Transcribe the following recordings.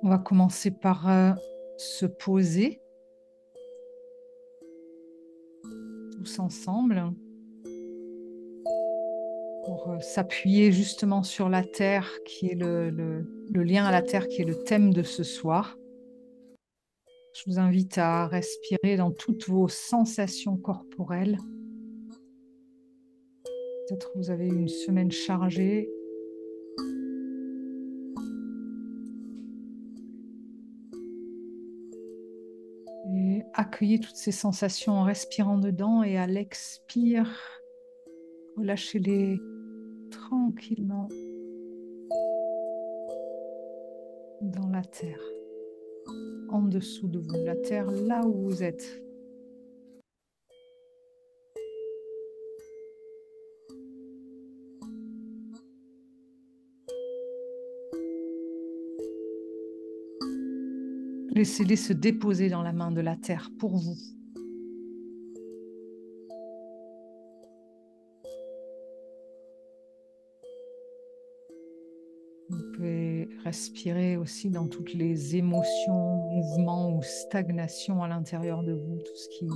On va commencer par se poser tous ensemble pour s'appuyer justement sur la terre qui est le lien à la terre qui est le thème de ce soir. Je vous invite à respirer dans toutes vos sensations corporelles. Peut-être que vous avez eu une semaine chargée. Et accueillez toutes ces sensations en respirant dedans et à l'expire, relâchez-les tranquillement dans la terre, en dessous de vous, la terre là où vous êtes. Laissez-les se déposer dans la main de la terre pour vous. Vous pouvez respirer aussi dans toutes les émotions, mouvements ou stagnations à l'intérieur de vous, tout ce qui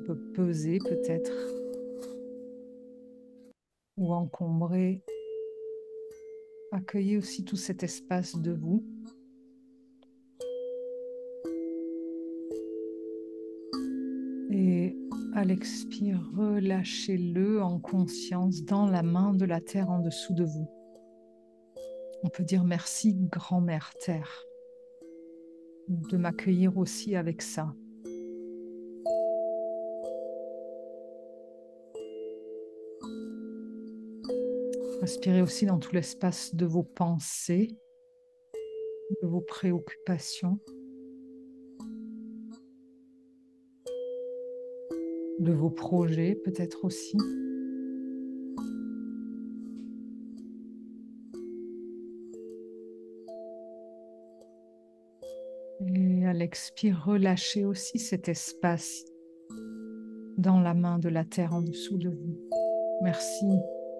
peut peser peut-être ou encombrer. Accueillez aussi tout cet espace de vous. Et à l'expire, relâchez-le en conscience dans la main de la terre en dessous de vous. On peut dire merci, grand-mère terre, de m'accueillir aussi avec ça. Respirez aussi dans tout l'espace de vos pensées, de vos préoccupations, de vos projets peut-être aussi. Et à l'expire, relâchez aussi cet espace dans la main de la terre en dessous de vous. Merci,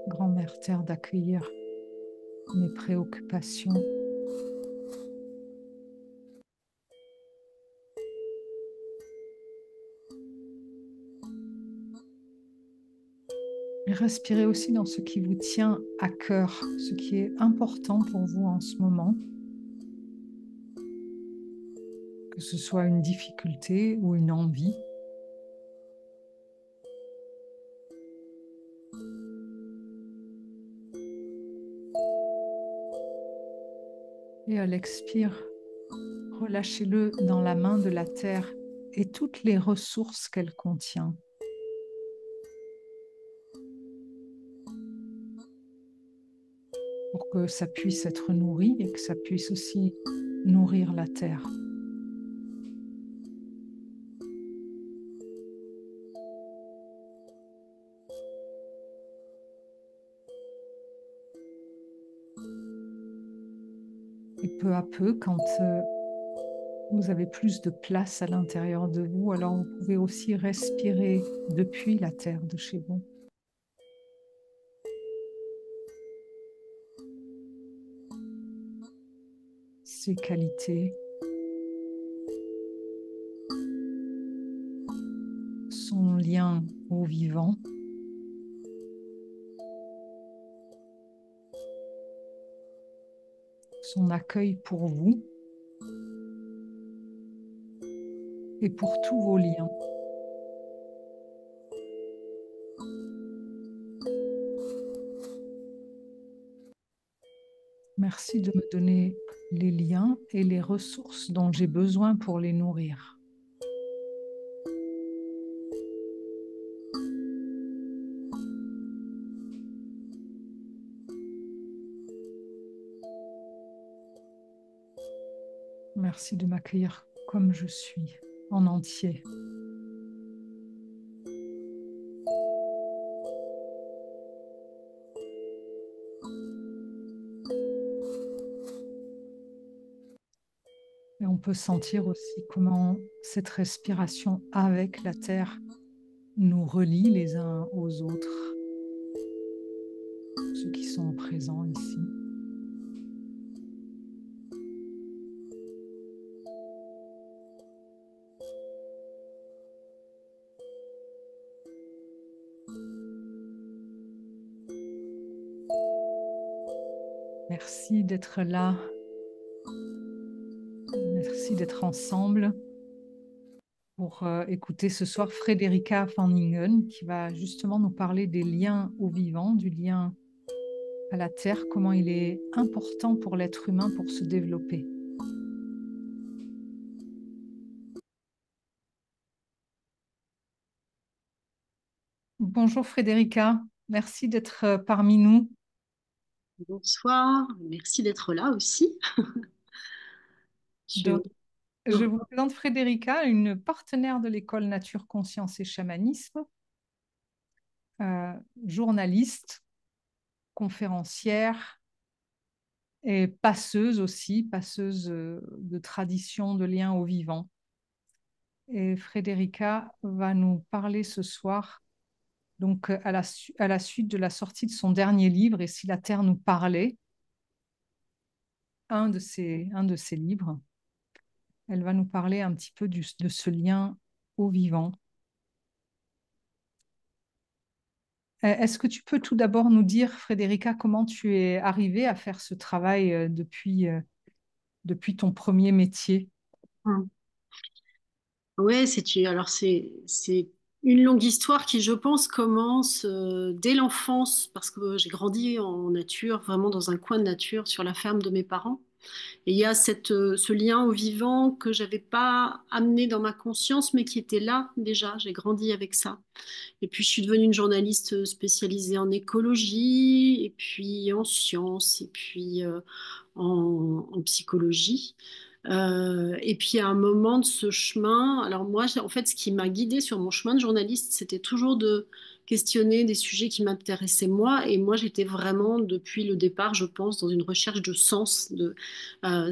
grand-mère terre, d'accueillir mes préoccupations. Et respirez aussi dans ce qui vous tient à cœur, ce qui est important pour vous en ce moment. Que ce soit une difficulté ou une envie. Et à l'expire, relâchez-le dans la main de la terre et toutes les ressources qu'elle contient. Pour que ça puisse être nourri et que ça puisse aussi nourrir la terre. Et peu à peu, quand vous avez plus de place à l'intérieur de vous, alors vous pouvez aussi respirer depuis la terre de chez vous. Ses qualités, son lien au vivant, son accueil pour vous et pour tous vos liens. Merci de me donner les liens et les ressources dont j'ai besoin pour les nourrir. Merci de m'accueillir comme je suis, en entier. Et on peut sentir aussi comment cette respiration avec la terre nous relie les uns aux autres, ceux qui sont présents ici. Merci d'être là. Merci d'être ensemble pour écouter ce soir Frederica van Ingen qui va justement nous parler des liens au vivant, du lien à la terre, comment il est important pour l'être humain pour se développer. Bonjour Frederica, merci d'être parmi nous. Bonsoir, merci d'être là aussi. Je Donc, suis je heureux. vous présente Frederica, une partenaire de l'école Nature, Conscience et Chamanisme, euh, journaliste, conférencière et passeuse aussi, passeuse de tradition, de liens au vivant. Et Frederica va nous parler ce soir, donc à la suite de la sortie de son dernier livre, Et si la Terre nous parlait, un de ses livres. Elle va nous parler un petit peu de ce lien au vivant. Est-ce que tu peux tout d'abord nous dire, Frédérica, comment tu es arrivée à faire ce travail depuis ton premier métier? Ouais, c'est une longue histoire qui, je pense, commence dès l'enfance parce que j'ai grandi en nature, vraiment dans un coin de nature sur la ferme de mes parents. Et il y a ce lien au vivant que j'avais pas amené dans ma conscience, mais qui était là déjà. J'ai grandi avec ça. Et puis, je suis devenue une journaliste spécialisée en écologie, et puis en sciences, et puis en psychologie. Et puis à un moment de ce chemin, alors moi, en fait, ce qui m'a guidée sur mon chemin de journaliste, c'était toujours de questionner des sujets qui m'intéressaient moi. Et moi, j'étais vraiment, depuis le départ, je pense, dans une recherche de sens, de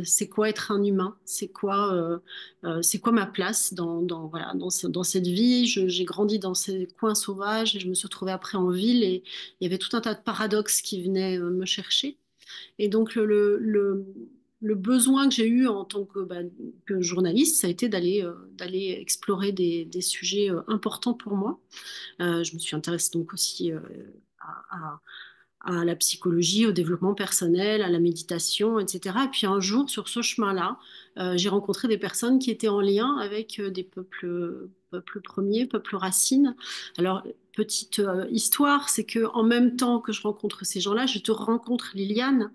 c'est quoi être un humain, c'est quoi ma place voilà, dans cette vie. J'ai grandi dans ces coins sauvages et je me suis retrouvée après en ville et il y avait tout un tas de paradoxes qui venaient me chercher. Et donc, le besoin que j'ai eu en tant que journaliste, ça a été d'aller explorer des sujets importants pour moi. Je me suis intéressée donc aussi à, à la psychologie, au développement personnel, à la méditation, etc. Et puis un jour, sur ce chemin-là, j'ai rencontré des personnes qui étaient en lien avec des peuples premiers, peuples racines. Alors, petite histoire, c'est que en même temps que je rencontre ces gens-là, je te rencontre Liliane,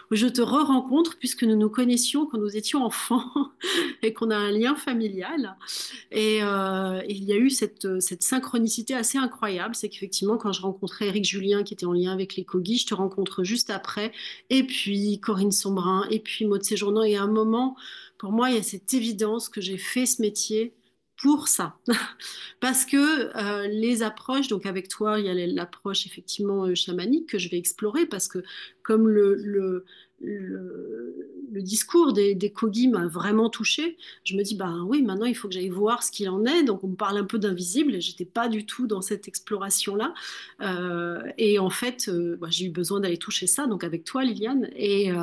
je te re-rencontre puisque nous nous connaissions quand nous étions enfants et qu'on a un lien familial. Et il y a eu cette synchronicité assez incroyable. C'est qu'effectivement, quand je rencontrais Éric Julien, qui était en lien avec les Cogis, je te rencontre juste après. Et puis Corinne Sombrin, et puis Maud Séjournant. Et à un moment, pour moi, il y a cette évidence que j'ai fait ce métier pour ça. Parce que les approches, donc avec toi, il y a l'approche effectivement chamanique que je vais explorer, parce que comme le discours des Kogi m'a vraiment touchée, je me dis, bah oui, maintenant il faut que j'aille voir ce qu'il en est. Donc on me parle un peu d'invisible, et j'étais pas du tout dans cette exploration-là. Et en fait, bah, j'ai eu besoin d'aller toucher ça, donc avec toi, Liliane. Et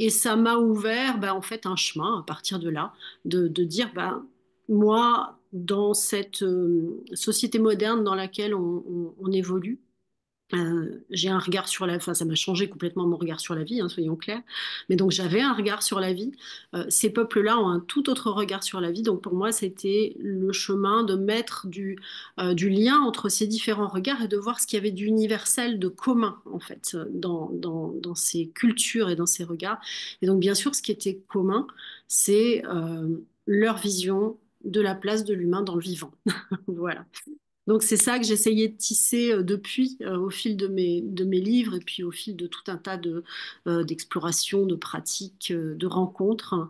ça m'a ouvert bah, en fait un chemin à partir de là, de dire, bah, moi, dans cette société moderne dans laquelle on évolue, j'ai un regard sur la vie, enfin, ça m'a changé complètement mon regard sur la vie, hein, soyons clairs. Mais donc j'avais un regard sur la vie. Ces peuples-là ont un tout autre regard sur la vie. Donc pour moi, c'était le chemin de mettre du lien entre ces différents regards et de voir ce qu'il y avait d'universel, de commun, en fait, dans ces cultures et dans ces regards. Et donc bien sûr, ce qui était commun, c'est leur vision de la place de l'humain dans le vivant. Voilà. Donc c'est ça que j'essayais de tisser depuis au fil de mes livres et puis au fil de tout un tas d'explorations, de pratiques, de rencontres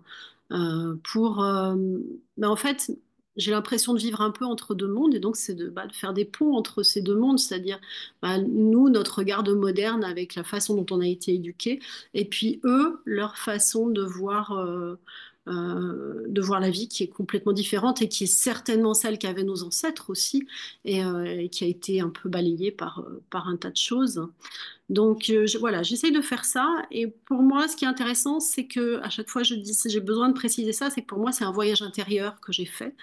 mais en fait, j'ai l'impression de vivre un peu entre deux mondes et donc c'est de faire des ponts entre ces deux mondes, c'est-à-dire bah, nous, notre regard de moderne avec la façon dont on a été éduqué et puis eux, leur façon de voir de voir la vie qui est complètement différente et qui est certainement celle qu'avaient nos ancêtres aussi et qui a été un peu balayée par un tas de choses. Donc voilà, j'essaye de faire ça. Et pour moi, ce qui est intéressant, c'est que à chaque fois, je dis, j'ai besoin de préciser ça, c'est que pour moi, c'est un voyage intérieur que j'ai fait.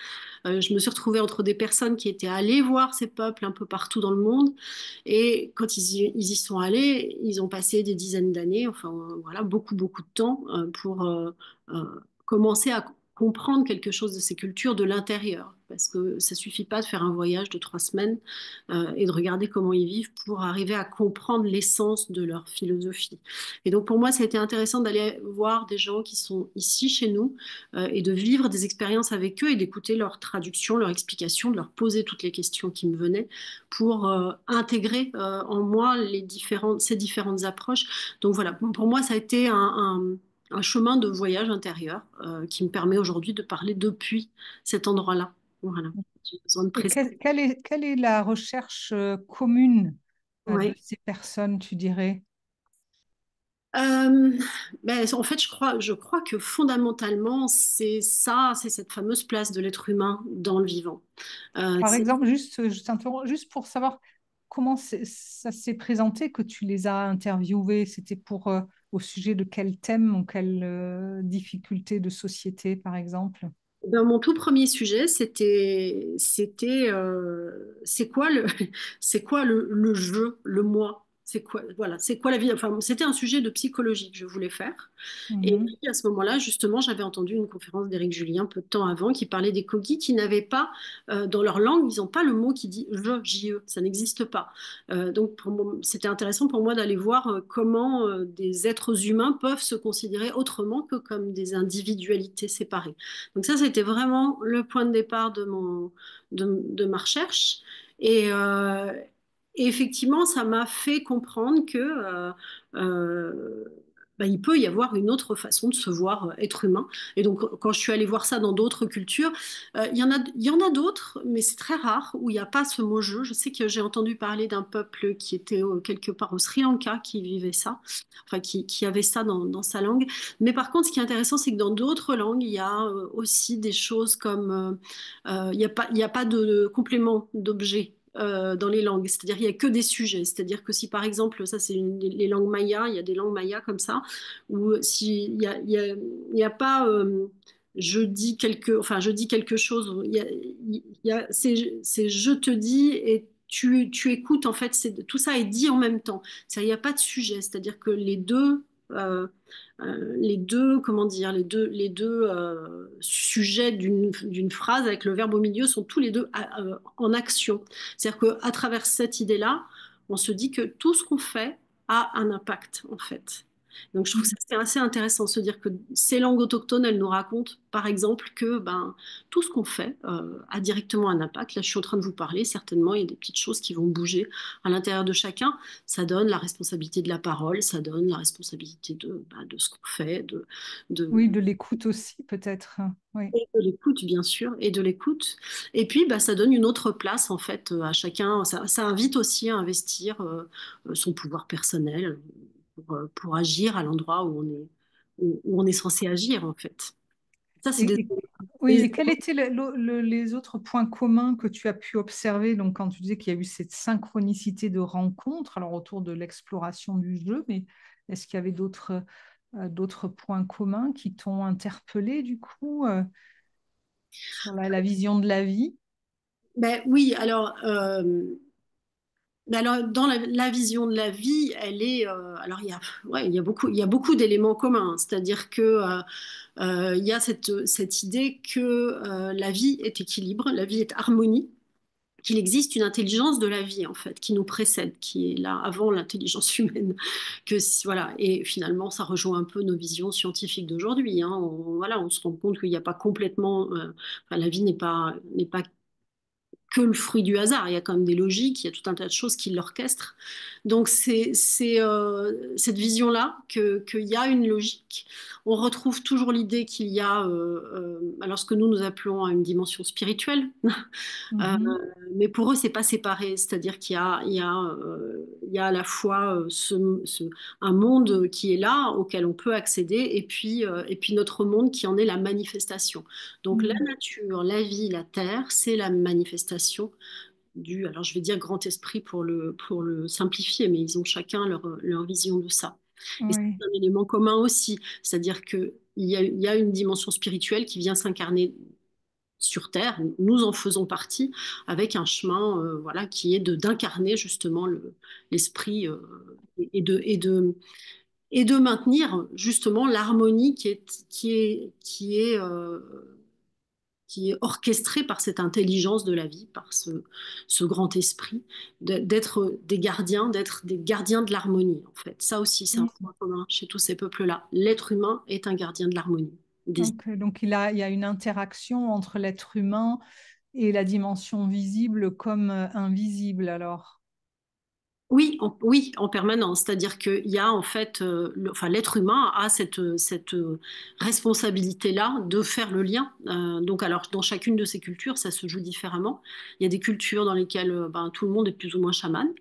Je me suis retrouvée entre des personnes qui étaient allées voir ces peuples un peu partout dans le monde. Et quand ils y sont allés, ils ont passé des dizaines d'années, enfin voilà, beaucoup, beaucoup de temps pour euh, commencer à comprendre quelque chose de ces cultures de l'intérieur. Parce que ça suffit pas de faire un voyage de 3 semaines et de regarder comment ils vivent pour arriver à comprendre l'essence de leur philosophie. Et donc pour moi, ça a été intéressant d'aller voir des gens qui sont ici chez nous et de vivre des expériences avec eux et d'écouter leur traduction, leur explication, de leur poser toutes les questions qui me venaient pour intégrer en moi ces différentes approches. Donc voilà, pour moi, ça a été un chemin de voyage intérieur qui me permet aujourd'hui de parler depuis cet endroit-là. Voilà. J'ai besoin de Et préciser. quelle est la recherche commune de Ouais. ces personnes, tu dirais? Euh, en fait, je crois que fondamentalement, c'est ça, c'est cette fameuse place de l'être humain dans le vivant. Par C'est exemple, je t'interromps, juste pour savoir comment ça s'est présenté que tu les as interviewés. C'était pour au sujet de quel thème ou quelle difficulté de société, par exemple? dans mon tout premier sujet, c'est quoi c'est quoi le jeu, le moi? C'est quoi, voilà, c'est quoi la vie? Enfin, c'était un sujet de psychologie que je voulais faire. Et Mhm. puis à ce moment-là, justement, j'avais entendu une conférence d'Éric Julien peu de temps avant qui parlait des Kogi qui n'avaient pas, dans leur langue, ils n'ont pas le mot qui dit je, je, ça n'existe pas. Donc c'était intéressant pour moi d'aller voir comment des êtres humains peuvent se considérer autrement que comme des individualités séparées. Donc ça, c'était vraiment le point de départ de ma recherche. Et, euh, et effectivement, ça m'a fait comprendre que euh, il peut y avoir une autre façon de se voir être humain. Et donc, quand je suis allée voir ça dans d'autres cultures, il y en a d'autres, mais c'est très rare où il n'y a pas ce mot jeu. Je sais que j'ai entendu parler d'un peuple qui était quelque part au Sri Lanka qui vivait ça, enfin qui avait ça dans sa langue. Mais par contre, ce qui est intéressant, c'est que dans d'autres langues, il y a aussi des choses comme il y a pas de complément d'objet dans les langues, c'est-à-dire il n'y a que des sujets, c'est-à-dire que si par exemple, ça c'est les langues mayas, il y a des langues mayas comme ça, où si il y a pas je dis quelque chose, c'est je te dis et tu écoutes, en fait, tout ça est dit en même temps. Il n'y a pas de sujet, c'est-à-dire que euh, les deux, comment dire, les deux sujets d'une phrase avec le verbe au milieu sont tous les deux en action. C'est-à-dire qu'à travers cette idée-là, on se dit que tout ce qu'on fait a un impact, en fait. Donc, je trouve que c'est assez intéressant de se dire que ces langues autochtones, elles nous racontent, par exemple, que tout ce qu'on fait a directement un impact. Là, je suis en train de vous parler, certainement, il y a des petites choses qui vont bouger à l'intérieur de chacun. Ça donne la responsabilité de la parole, ça donne la responsabilité de ce qu'on fait, de, Oui, de l'écoute aussi, peut-être. Oui. et de l'écoute, bien sûr, et de l'écoute. Et puis, ça donne une autre place, en fait, à chacun. Ça invite aussi à investir son pouvoir personnel pour agir à l'endroit où on est censé agir, en fait. Ça, c'est Et, oui, et quels étaient les autres points communs que tu as pu observer donc, quand tu disais qu'il y a eu cette synchronicité de rencontres, alors autour de l'exploration du jeu, mais est-ce qu'il y avait d'autres points communs qui t'ont interpellé du coup sur la vision de la vie? Oui, alors, dans la vision de la vie, elle est. Alors, ouais, il y a beaucoup d'éléments communs. C'est-à-dire que il y a cette idée que la vie est équilibre, la vie est harmonie, qu'il existe une intelligence de la vie, en fait, qui nous précède, qui est là avant l'intelligence humaine. Voilà. Et finalement, ça rejoint un peu nos visions scientifiques d'aujourd'hui, hein. Voilà, on se rend compte qu'il n'y a pas complètement. Enfin, la vie n'est pas que le fruit du hasard. Il y a quand même des logiques, il y a tout un tas de choses qui l'orchestrent. Donc c'est cette vision-là qu'il y a une logique. On retrouve toujours l'idée qu'il y a alors ce que nous appelons une dimension spirituelle. Euh, Mhm. mais pour eux, c'est pas séparé, c'est-à-dire il y a à la fois un monde qui est là, auquel on peut accéder, et puis notre monde qui en est la manifestation. Donc la Mhm. nature, la vie, la terre, c'est la manifestation alors je vais dire grand esprit pour le simplifier, mais ils ont chacun leur vision de ça. Et c'est Oui, un élément commun aussi, c'est-à-dire il y a une dimension spirituelle qui vient s'incarner sur Terre, nous en faisons partie, avec un chemin voilà, qui est d'incarner justement l'esprit et de maintenir justement l'harmonie qui est orchestrée par cette intelligence de la vie, par ce grand esprit, d'être des gardiens de l'harmonie en fait. Ça aussi, c'est un Mm. point commun chez tous ces peuples-là. L'être humain est un gardien de l'harmonie. Ok, donc il y a une interaction entre l'être humain et la dimension visible comme invisible alors. Oui, oui, en permanence. C'est-à-dire qu'il y a en fait, enfin, l'être humain a cette responsabilité-là de faire le lien. Donc, alors, dans chacune de ces cultures, ça se joue différemment. Il y a des cultures dans lesquelles ben, tout le monde est plus ou moins chaman.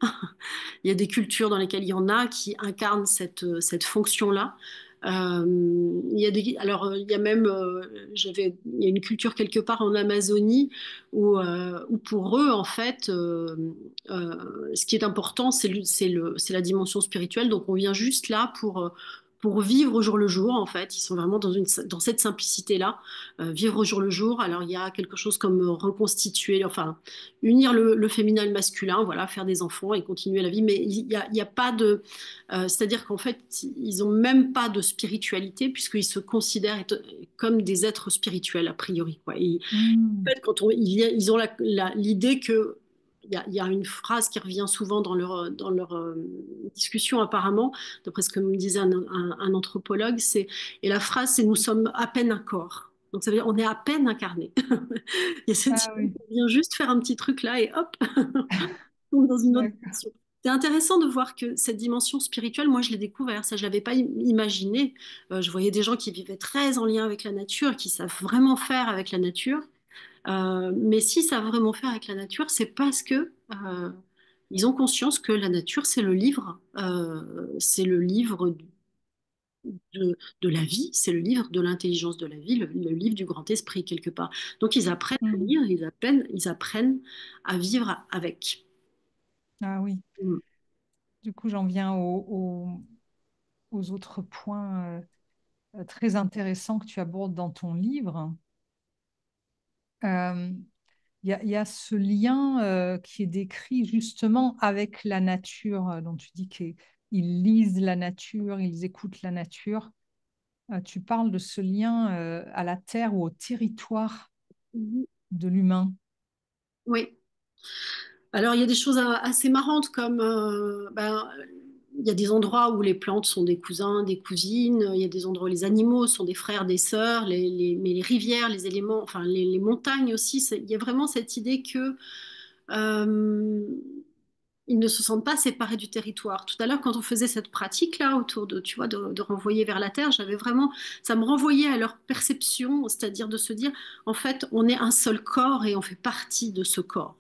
Il y a des cultures dans lesquelles il y en a qui incarnent cette fonction-là. Il y a même, il y a une culture quelque part en Amazonie où pour eux, en fait, ce qui est important, c'est la dimension spirituelle. Donc, on vient juste là pour vivre au jour le jour, en fait. Ils sont vraiment dans cette simplicité-là, vivre au jour le jour. Alors, il y a quelque chose comme reconstituer, enfin, unir le féminin et le masculin, voilà, faire des enfants et continuer la vie. Mais il y a pas de... c'est-à-dire qu'en fait, ils n'ont même pas de spiritualité puisqu'ils se considèrent comme des êtres spirituels, a priori, quoi. En Mm. fait, ils ont l'idée que il y a une phrase qui revient souvent dans leur discussion apparemment, d'après ce que me disait un anthropologue, et la phrase c'est nous sommes à peine un corps. Donc ça veut dire on est à peine incarné. Il y a cette Ah idée oui, qu'on vient juste faire un petit truc là et hop, on est dans une autre d'accord. dimension. C'est intéressant de voir que cette dimension spirituelle, moi je l'ai découvert, ça je l'avais pas imaginé. Je voyais des gens qui vivaient très en lien avec la nature, qui savent vraiment faire avec la nature. Mais si ça veut vraiment faire avec la nature, c'est parce que ils ont conscience que la nature, c'est le livre de la vie, c'est le livre de l'intelligence de la vie, le livre du grand esprit quelque part. Donc ils apprennent à Mm. lire, ils apprennent à vivre avec. Ah oui, Mm. du coup j'en viens aux autres points très intéressants que tu abordes dans ton livre. Euh, il y a ce lien qui est décrit justement avec la nature, dont tu dis qu'ils lisent la nature, ils écoutent la nature. Tu parles de ce lien à la terre ou au territoire Mhm. de l'humain. Oui. Alors, il y a des choses assez marrantes comme ben, il y a des endroits où les plantes sont des cousins, des cousines, il y a des endroits où les animaux sont des frères, des sœurs, mais les rivières, les éléments, enfin les montagnes aussi, il y a vraiment cette idée que euh, ils ne se sentent pas séparés du territoire. Tout à l'heure, quand on faisait cette pratique-là autour de, tu vois, de renvoyer vers la terre, ça me renvoyait à leur perception, c'est-à-dire de se dire, en fait, on est un seul corps et on fait partie de ce corps.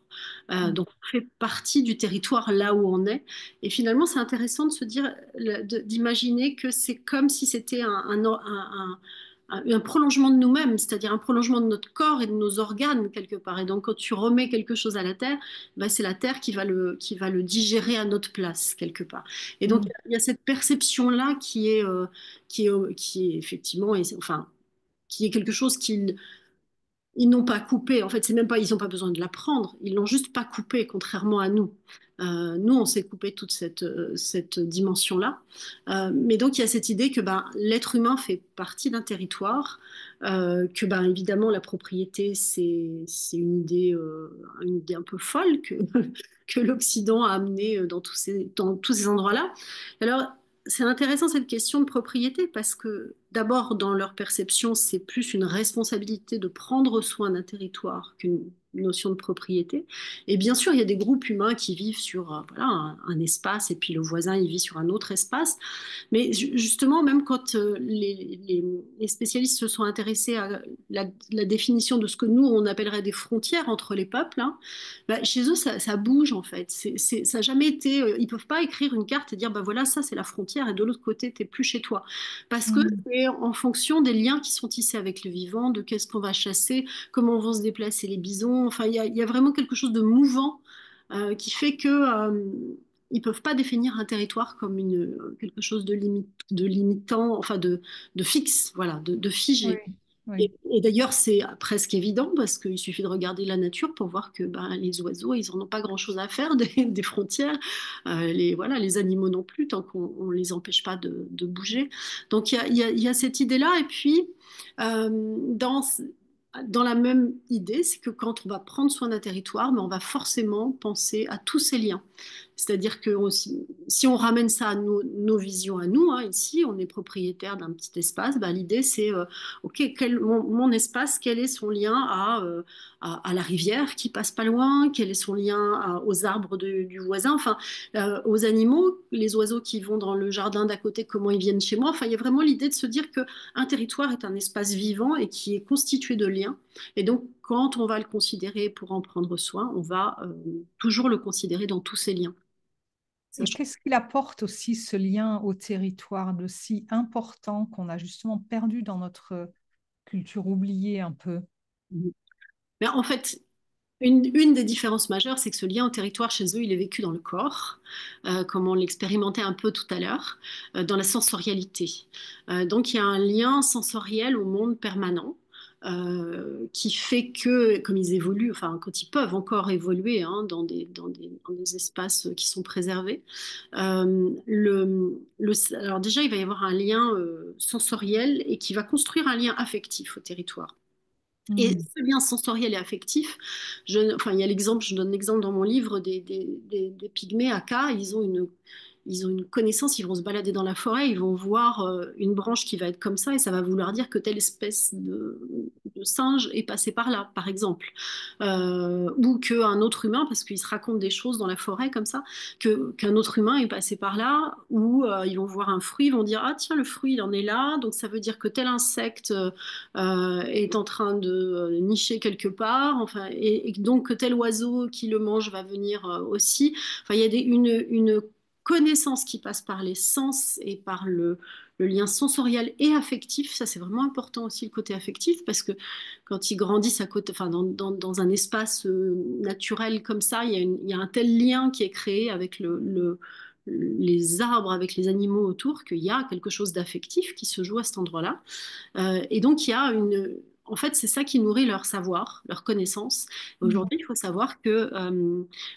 Mm. Donc, on fait partie du territoire là où on est. Et finalement, c'est intéressant de se dire, d'imaginer que c'est comme si c'était un prolongement de nous-mêmes, c'est-à-dire un prolongement de notre corps et de nos organes quelque part. Et donc, quand tu remets quelque chose à la terre, ben, c'est la terre qui va le digérer à notre place quelque part. Et donc, Mm. il y a cette perception-là qui est effectivement, enfin, qui est quelque chose qu'ils ils n'ont pas coupé. En fait, c'est même pas, ils n'ont pas besoin de l'apprendre. Ils l'ont juste pas coupé, contrairement à nous. Nous, on s'est coupé toute cette dimension-là. Mais donc, il y a cette idée que ben, l'être humain fait partie d'un territoire, que ben, évidemment, la propriété, c'est une idée un peu folle que l'Occident a amenée dans tous ces endroits-là. Alors, c'est intéressant cette question de propriété parce que d'abord, dans leur perception, c'est plus une responsabilité de prendre soin d'un territoire notion de propriété. Et bien sûr, il y a des groupes humains qui vivent sur voilà, un espace et puis le voisin, il vit sur un autre espace. Mais justement, même quand les spécialistes se sont intéressés à la définition de ce que nous, on appellerait des frontières entre les peuples, hein, bah, chez eux, ça bouge en fait. Ça n'a jamais été. Ils ne peuvent pas écrire une carte et dire, bah voilà, ça c'est la frontière et de l'autre côté, tu n'es plus chez toi. Parce que Mm. c'est en fonction des liens qui sont tissés avec le vivant, de qu'est-ce qu'on va chasser, comment vont se déplacer les bisons. Enfin, il y a vraiment quelque chose de mouvant qui fait que ils peuvent pas définir un territoire comme quelque chose de limitant, enfin de fixe, voilà, de Oui, figé. oui. Et d'ailleurs, c'est presque évident parce qu'il suffit de regarder la nature pour voir que ben, les oiseaux, ils n'en ont pas grand-chose à faire des frontières. Voilà, les animaux non plus, tant qu'on ne les empêche pas de bouger. Donc il y a cette idée-là. Et puis, euh, dans, dans la même idée, c'est que quand on va prendre soin d'un territoire, ben, on va forcément penser à tous ces liens. C'est-à-dire que si on ramène ça à nos visions à nous, hein, ici, on est propriétaire d'un petit espace, ben, l'idée c'est, OK, mon espace, quel est son lien à la rivière qui passe pas loin, quel est son lien aux arbres du voisin, enfin, aux animaux, les oiseaux qui vont dans le jardin d'à côté, comment ils viennent chez moi. Enfin, il y a vraiment l'idée de se dire qu'un territoire est un espace vivant et qui est constitué de liens. Et donc, quand on va le considérer pour en prendre soin, on va toujours le considérer dans tous ces liens. Ça, Et qu'est-ce qu'il apporte aussi ce lien au territoire de si important qu'on a justement perdu dans notre culture oubliée un peu? Mais en fait, une des différences majeures, c'est que ce lien au territoire chez eux, il est vécu dans le corps, comme on l'expérimentait un peu tout à l'heure, dans la sensorialité. Donc il y a un lien sensoriel au monde permanent. Qui fait que, comme ils évoluent, enfin, quand ils peuvent encore évoluer hein, dans des espaces qui sont préservés, alors déjà, il va y avoir un lien sensoriel et qui va construire un lien affectif au territoire. Et Mm. ce lien sensoriel et affectif, enfin, il y a l'exemple, je donne l'exemple dans mon livre des pygmées à Ka, ils ont une connaissance, ils vont se balader dans la forêt, ils vont voir une branche qui va être comme ça et ça va vouloir dire que telle espèce de singe est passé par là, par exemple. Ou qu'un autre humain, parce qu'ils se racontent des choses dans la forêt comme ça, qu'un autre humain est passé par là, ou ils vont voir un fruit, ils vont dire, ah tiens, le fruit, il en est là, donc ça veut dire que tel insecte est en train de nicher quelque part, enfin, et donc que tel oiseau qui le mange va venir aussi. Enfin, il y a une connaissance qui passe par les sens et par le lien sensoriel et affectif. Ça, c'est vraiment important aussi le côté affectif parce que quand ils grandissent à côté, enfin, dans un espace naturel comme ça, il y a un tel lien qui est créé avec les arbres, avec les animaux autour, qu'il y a quelque chose d'affectif qui se joue à cet endroit-là. Et donc, il y a une. En fait, c'est ça qui nourrit leur savoir, leur connaissance. Mm. Aujourd'hui, il faut savoir que,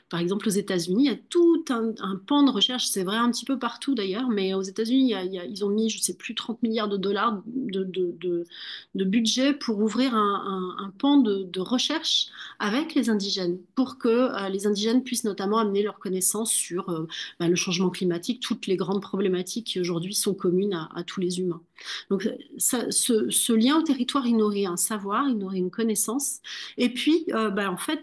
par exemple, aux États-Unis, il y a tout un pan de recherche, c'est vrai un petit peu partout d'ailleurs, mais aux États-Unis, ils ont mis, je ne sais plus, 30 milliards de dollars de budget pour ouvrir un pan de recherche avec les indigènes, pour que les indigènes puissent notamment amener leurs connaissances sur bah, le changement climatique, toutes les grandes problématiques qui aujourd'hui sont communes à tous les humains. Donc, ce lien au territoire, il nourrit un savoir, il nourrit une connaissance. Et puis, bah, en fait,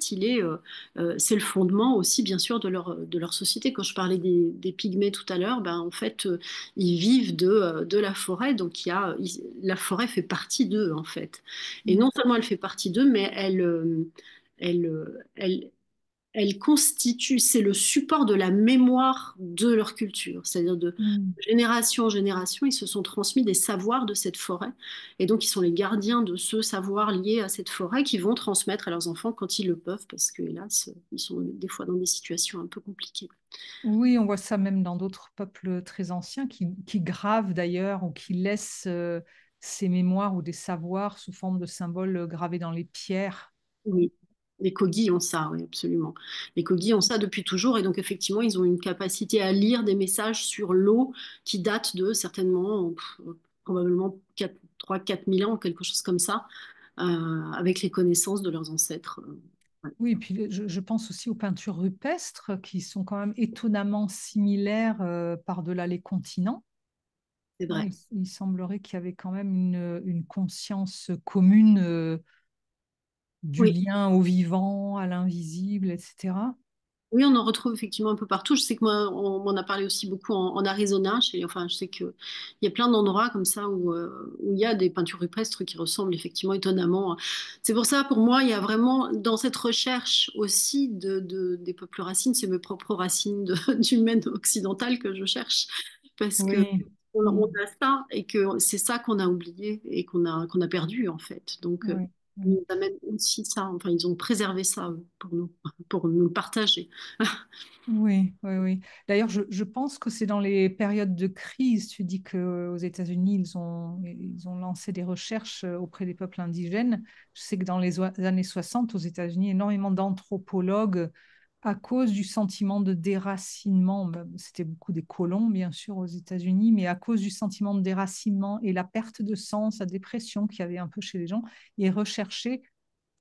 c'est le fondement aussi, bien sûr, de leur société. Quand je parlais des pygmées tout à l'heure, bah, en fait, ils vivent de la forêt. Donc, la forêt fait partie d'eux, en fait. Et Mm. non seulement elle fait partie d'eux, mais elle, euh, elle, elle constitue, c'est le support de la mémoire de leur culture. C'est-à-dire de Mm. génération en génération, ils se sont transmis des savoirs de cette forêt. Et donc, ils sont les gardiens de ce savoir lié à cette forêt qui vont transmettre à leurs enfants quand ils le peuvent, parce que, hélas, ils sont des fois dans des situations un peu compliquées. Oui, on voit ça même dans d'autres peuples très anciens qui gravent d'ailleurs ou qui laissent ces mémoires ou des savoirs sous forme de symboles gravés dans les pierres. Oui. Les Kogis ont ça, oui, absolument. Les Kogis ont ça depuis toujours et donc effectivement, ils ont une capacité à lire des messages sur l'eau qui datent de certainement, probablement 3 4 000 ans, quelque chose comme ça, avec les connaissances de leurs ancêtres. Ouais, Oui, et puis je pense aussi aux peintures rupestres qui sont quand même étonnamment similaires par-delà les continents. c'est Hein, vrai. il semblerait qu'il y avait quand même une conscience commune du Oui. lien au vivant, à l'invisible, etc. Oui, on en retrouve effectivement un peu partout. Je sais que moi, on m'en a parlé aussi beaucoup en Arizona. Enfin, je sais qu'il y a plein d'endroits comme ça où il y a des peintures rupestres qui ressemblent effectivement étonnamment. C'est pour ça, pour moi, il y a vraiment dans cette recherche aussi des peuples racines, c'est mes propres racines d'humaine occidentale que je cherche. Parce que Oui, on mm, a ça et que c'est ça qu'on a oublié et qu'on a perdu en fait. Donc, oui, ils oui. nous amènent aussi ça. Enfin, ils ont préservé ça pour nous, pour nous le partager. Oui, oui, oui. D'ailleurs, je pense que c'est dans les périodes de crise. Tu dis qu'aux États-Unis, ils ont lancé des recherches auprès des peuples indigènes. Je sais que dans les années 60, aux États-Unis, énormément d'anthropologues, à cause du sentiment de déracinement, ben, c'était beaucoup des colons, bien sûr, aux États-Unis, mais à cause du sentiment de déracinement et la perte de sens, la dépression qu'il y avait un peu chez les gens, ils recherchaient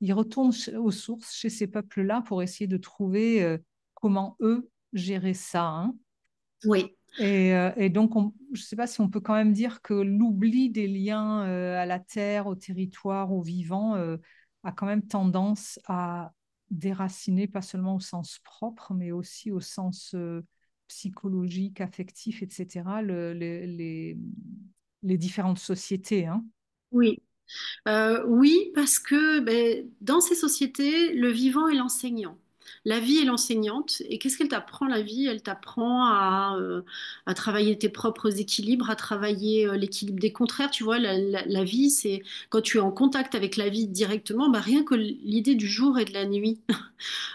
ils retournent aux sources chez ces peuples-là pour essayer de trouver comment eux gérer ça, hein. Oui, Et donc, je ne sais pas si on peut quand même dire que l'oubli des liens à la terre, au territoire, au vivant, a quand même tendance à déraciner, pas seulement au sens propre, mais aussi au sens psychologique, affectif, etc., les différentes sociétés, hein. oui. Oui, parce que ben, dans ces sociétés, le vivant est l'enseignant. La vie est l'enseignante. Et qu'est-ce qu'elle t'apprend, la vie? Elle t'apprend à travailler tes propres équilibres, à travailler l'équilibre des contraires. Tu vois, la vie, c'est quand tu es en contact avec la vie directement, bah, rien que l'idée du jour et de la nuit.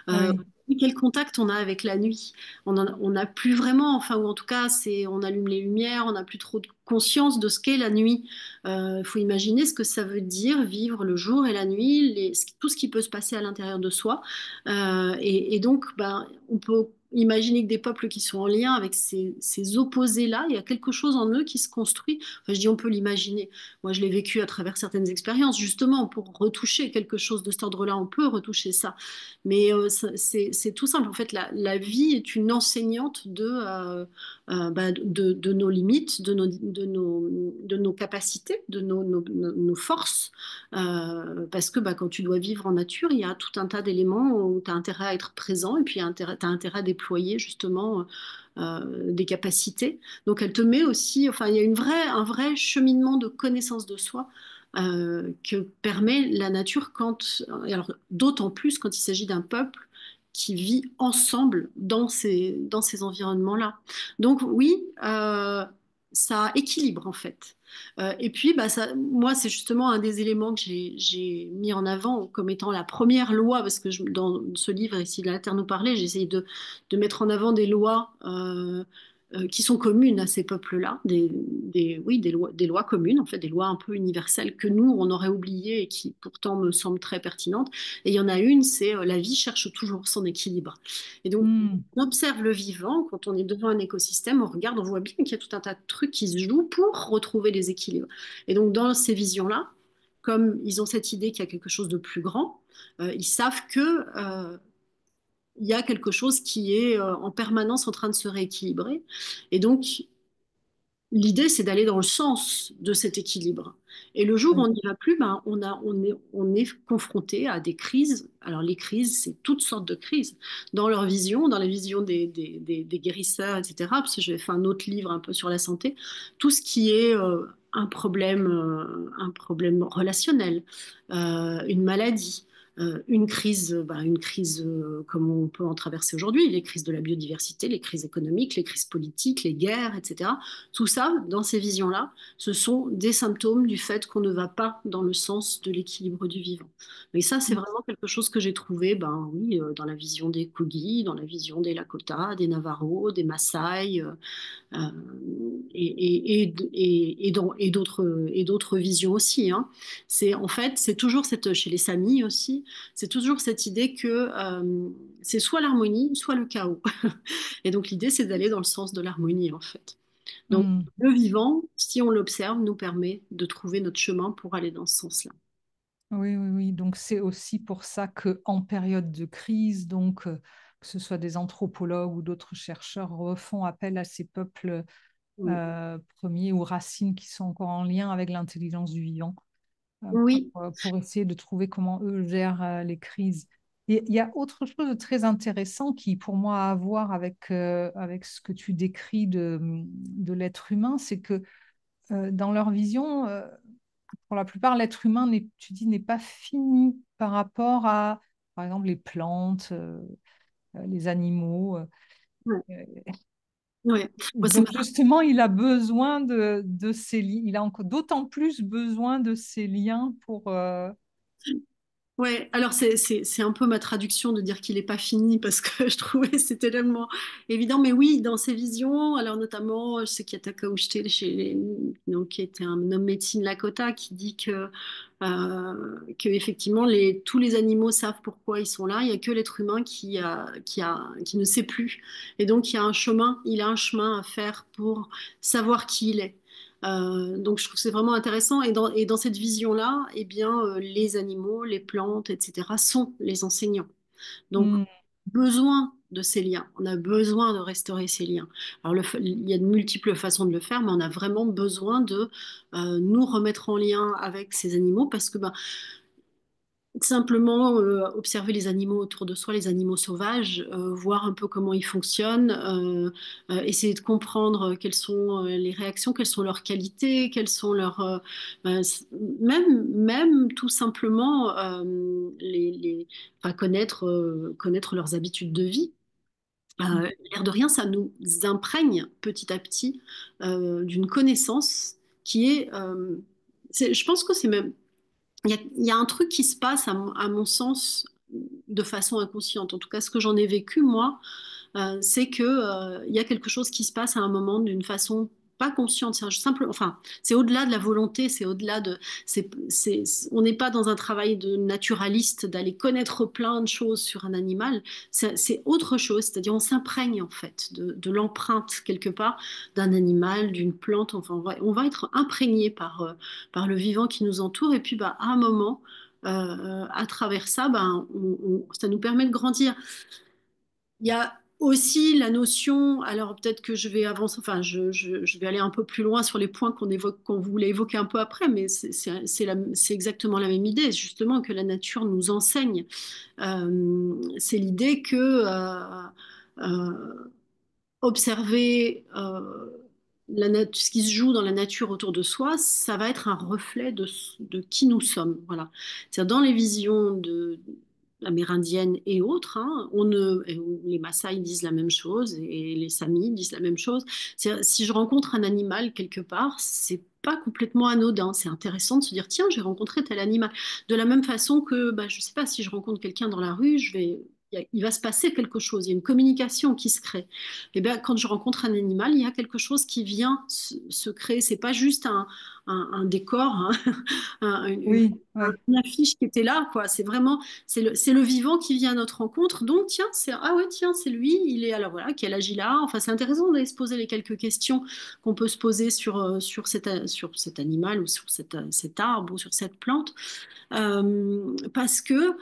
Euh, Oui, quel contact on a avec la nuit? On n'a plus vraiment, enfin, ou en tout cas, on allume les lumières, on n'a plus trop de conscience de ce qu'est la nuit. Il faut imaginer ce que ça veut dire vivre le jour et la nuit, tout ce qui peut se passer à l'intérieur de soi. Et donc, ben, on peut imaginer que des peuples qui sont en lien avec ces opposés-là, il y a quelque chose en eux qui se construit. Enfin, je dis on peut l'imaginer. Moi, je l'ai vécu à travers certaines expériences, justement, pour retoucher quelque chose de cet ordre-là, on peut retoucher ça. Mais c'est tout simple. En fait, la vie est une enseignante bah, de nos limites, de nos capacités, de nos forces. Parce que bah, quand tu dois vivre en nature, il y a tout un tas d'éléments où tu as intérêt à être présent et puis tu as intérêt à déployer justement des capacités. Donc elle te met aussi, enfin, il y a un vrai cheminement de connaissance de soi que permet la nature et alors d'autant plus quand il s'agit d'un peuple qui vit ensemble dans ces environnements-là. Donc oui, ça équilibre en fait. Et puis, bah, moi, c'est justement un des éléments que j'ai mis en avant comme étant la première loi, parce que dans ce livre, ici, la Terre nous parlait, j'ai essayé de mettre en avant des lois qui sont communes à ces peuples-là, oui, des lois communes, en fait, des lois un peu universelles que nous, on aurait oubliées et qui pourtant me semblent très pertinentes. Et il y en a une, c'est la vie cherche toujours son équilibre. Et donc, mm, on observe le vivant, quand on est devant un écosystème, on regarde, on voit bien qu'il y a tout un tas de trucs qui se jouent pour retrouver les équilibres. Et donc, dans ces visions-là, comme ils ont cette idée qu'il y a quelque chose de plus grand, ils savent que il y a quelque chose qui est en permanence en train de se rééquilibrer. Et donc, l'idée, c'est d'aller dans le sens de cet équilibre. Et le jour où oui, on n'y va plus, ben, on est confronté à des crises. Alors les crises, c'est toutes sortes de crises. Dans leur vision, dans la vision des guérisseurs, etc., parce que j'ai fait un autre livre un peu sur la santé, tout ce qui est un problème relationnel, une maladie, une crise comme on peut en traverser aujourd'hui, les crises de la biodiversité, les crises économiques, les crises politiques, les guerres, etc. Tout ça, dans ces visions-là, ce sont des symptômes du fait qu'on ne va pas dans le sens de l'équilibre du vivant. Mais ça, c'est vraiment quelque chose que j'ai trouvé, ben oui, dans la vision des Kogi, dans la vision des Lakota, des Navajo, des Maasai, euh, et d'autres visions aussi, hein. C'est en fait, c'est toujours chez les Samis aussi, c'est toujours cette idée que c'est soit l'harmonie, soit le chaos. Et donc l'idée, c'est d'aller dans le sens de l'harmonie en fait. Donc, mm. le vivant, si on l'observe, nous permet de trouver notre chemin pour aller dans ce sens-là. Oui, oui, oui. Donc c'est aussi pour ça que en période de crise, donc que ce soit des anthropologues ou d'autres chercheurs refont appel à ces peuples Mm. premiers ou racines qui sont encore en lien avec l'intelligence du vivant. Oui, pour essayer de trouver comment eux gèrent les crises. Et il y a autre chose de très intéressant qui, pour moi, a à voir avec ce que tu décris de l'être humain, c'est que dans leur vision, pour la plupart, l'être humain, tu dis, n'est pas fini par rapport à, par exemple, les plantes, les animaux. ouais, Euh, ouais. Moi, c'est donc, justement, il a besoin de ces liens. Il a encore d'autant plus besoin de ces liens pour... Ouais, alors c'est un peu ma traduction de dire qu'il n'est pas fini parce que je trouvais que c'était tellement évident. Mais oui, dans ses visions, alors notamment, je sais qu'il y a Takao Shite donc, qui était un homme médecine Lakota qui dit que effectivement tous les animaux savent pourquoi ils sont là. Il n'y a que l'être humain qui ne sait plus. Et donc il a un chemin à faire pour savoir qui il est. Donc je trouve que c'est vraiment intéressant et dans cette vision-là, eh bien, les animaux, les plantes, etc. sont les enseignants. Donc Hmm, besoin de ces liens, on a besoin de restaurer ces liens. Alors il y a de multiples façons de le faire, mais on a vraiment besoin de nous remettre en lien avec ces animaux parce que ben, simplement observer les animaux autour de soi, les animaux sauvages, voir un peu comment ils fonctionnent, essayer de comprendre quelles sont les réactions, quelles sont leurs qualités, quelles sont ben, même tout simplement enfin, connaître leurs habitudes de vie. L'air de rien, ça nous imprègne petit à petit d'une connaissance qui est, je pense que c'est même il y a un truc qui se passe, à mon sens, de façon inconsciente. En tout cas, ce que j'en ai vécu, moi, c'est que, il y a quelque chose qui se passe à un moment d'une façon pas consciente. C'est un simple, enfin, c'est au-delà de la volonté, c'est au-delà de, on n'est pas dans un travail de naturaliste d'aller connaître plein de choses sur un animal. C'est autre chose, c'est-à-dire on s'imprègne en fait de l'empreinte quelque part d'un animal, d'une plante. Enfin, on va être imprégné par le vivant qui nous entoure. Et puis, bah, à un moment, à travers ça, ben, ça nous permet de grandir. Il y a aussi la notion, alors peut-être que je vais avancer, enfin je vais aller un peu plus loin sur les points qu'on voulait évoquer un peu après, mais c'est exactement la même idée, justement que la nature nous enseigne. C'est l'idée que euh, observer ce qui se joue dans la nature autour de soi, ça va être un reflet de qui nous sommes. Voilà. C'est-à-dire dans les visions amérindiennes et autres, hein, les Maasai disent la même chose et les Samis disent la même chose. Si je rencontre un animal quelque part, c'est pas complètement anodin. C'est intéressant de se dire, tiens, j'ai rencontré tel animal. De la même façon que, bah, je sais pas, si je rencontre quelqu'un dans la rue, il va se passer quelque chose, il y a une communication qui se crée. Et bien, quand je rencontre un animal, il y a quelque chose qui vient se créer. C'est pas juste un décor, hein, oui, oui. une affiche qui était là, quoi. C'est vraiment, c'est le vivant qui vient à notre rencontre. Donc, tiens, ah ouais, tiens, c'est lui. Il est, alors voilà, quel âge il a? Enfin, c'est intéressant d'aller se poser les quelques questions qu'on peut se poser sur cet animal ou sur cet arbre ou sur cette plante. Parce que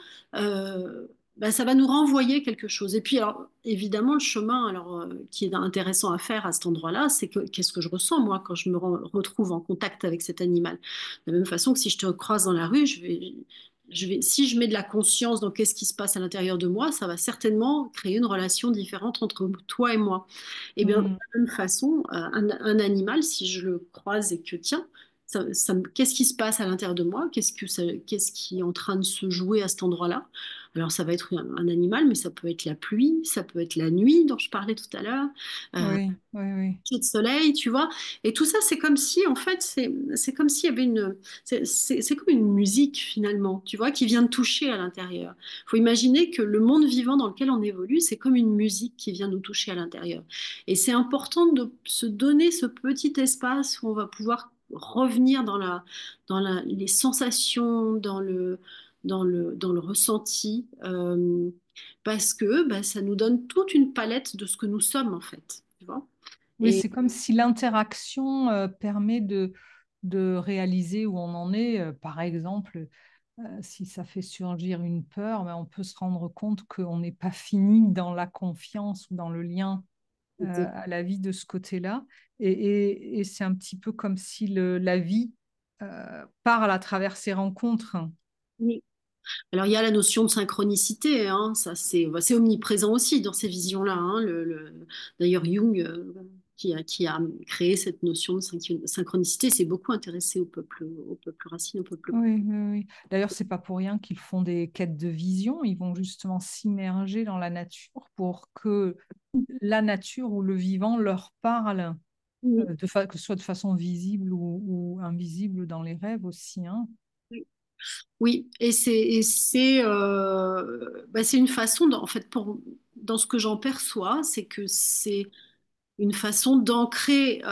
bah, ça va nous renvoyer quelque chose. Et puis, alors, évidemment, le chemin qui est intéressant à faire à cet endroit-là, c'est que qu'est-ce que je ressens, moi, quand je me retrouve en contact avec cet animal. De la même façon que si je te croise dans la rue, si je mets de la conscience dans qu'est-ce qui se passe à l'intérieur de moi, ça va certainement créer une relation différente entre toi et moi. Et bien, de Hmm. la même façon, un animal, si je le croise et que, tiens, qu'est-ce qui se passe à l'intérieur de moi? Qu'est-ce qui est en train de se jouer à cet endroit-là? Alors, ça va être un animal, mais ça peut être la pluie, ça peut être la nuit dont je parlais tout à l'heure, Oui, oui, oui. coucher de soleil, tu vois. Et tout ça, c'est comme si, en fait, c'est comme s'il y avait c'est comme une musique finalement, tu vois, qui vient de toucher à l'intérieur. Il faut imaginer que le monde vivant dans lequel on évolue, c'est comme une musique qui vient nous toucher à l'intérieur. Et c'est important de se donner ce petit espace où on va pouvoir revenir les sensations, dans le ressenti, parce que bah, ça nous donne toute une palette de ce que nous sommes en fait. Tu vois? Oui, Et c'est comme si l'interaction permet de réaliser où on en est. Par exemple, si ça fait surgir une peur, ben, on peut se rendre compte qu'on n'est pas fini dans la confiance ou dans le lien à la vie de ce côté-là. Et c'est un petit peu comme si la vie parle à travers ses rencontres. Oui. Alors, il y a la notion de synchronicité, hein, ça c'est omniprésent aussi dans ces visions-là, hein, d'ailleurs, Jung, qui a créé cette notion de synchronicité, s'est beaucoup intéressé au peuple racine, au peuple. Oui, oui, oui. D'ailleurs, c'est pas pour rien qu'ils font des quêtes de vision. Ils vont justement s'immerger dans la nature pour que la nature ou le vivant leur parle, Oui, que ce soit de façon visible ou invisible dans les rêves aussi, hein. oui. Oui, c'est une façon, en fait, dans ce que j'en perçois, c'est que c'est une façon d'ancrer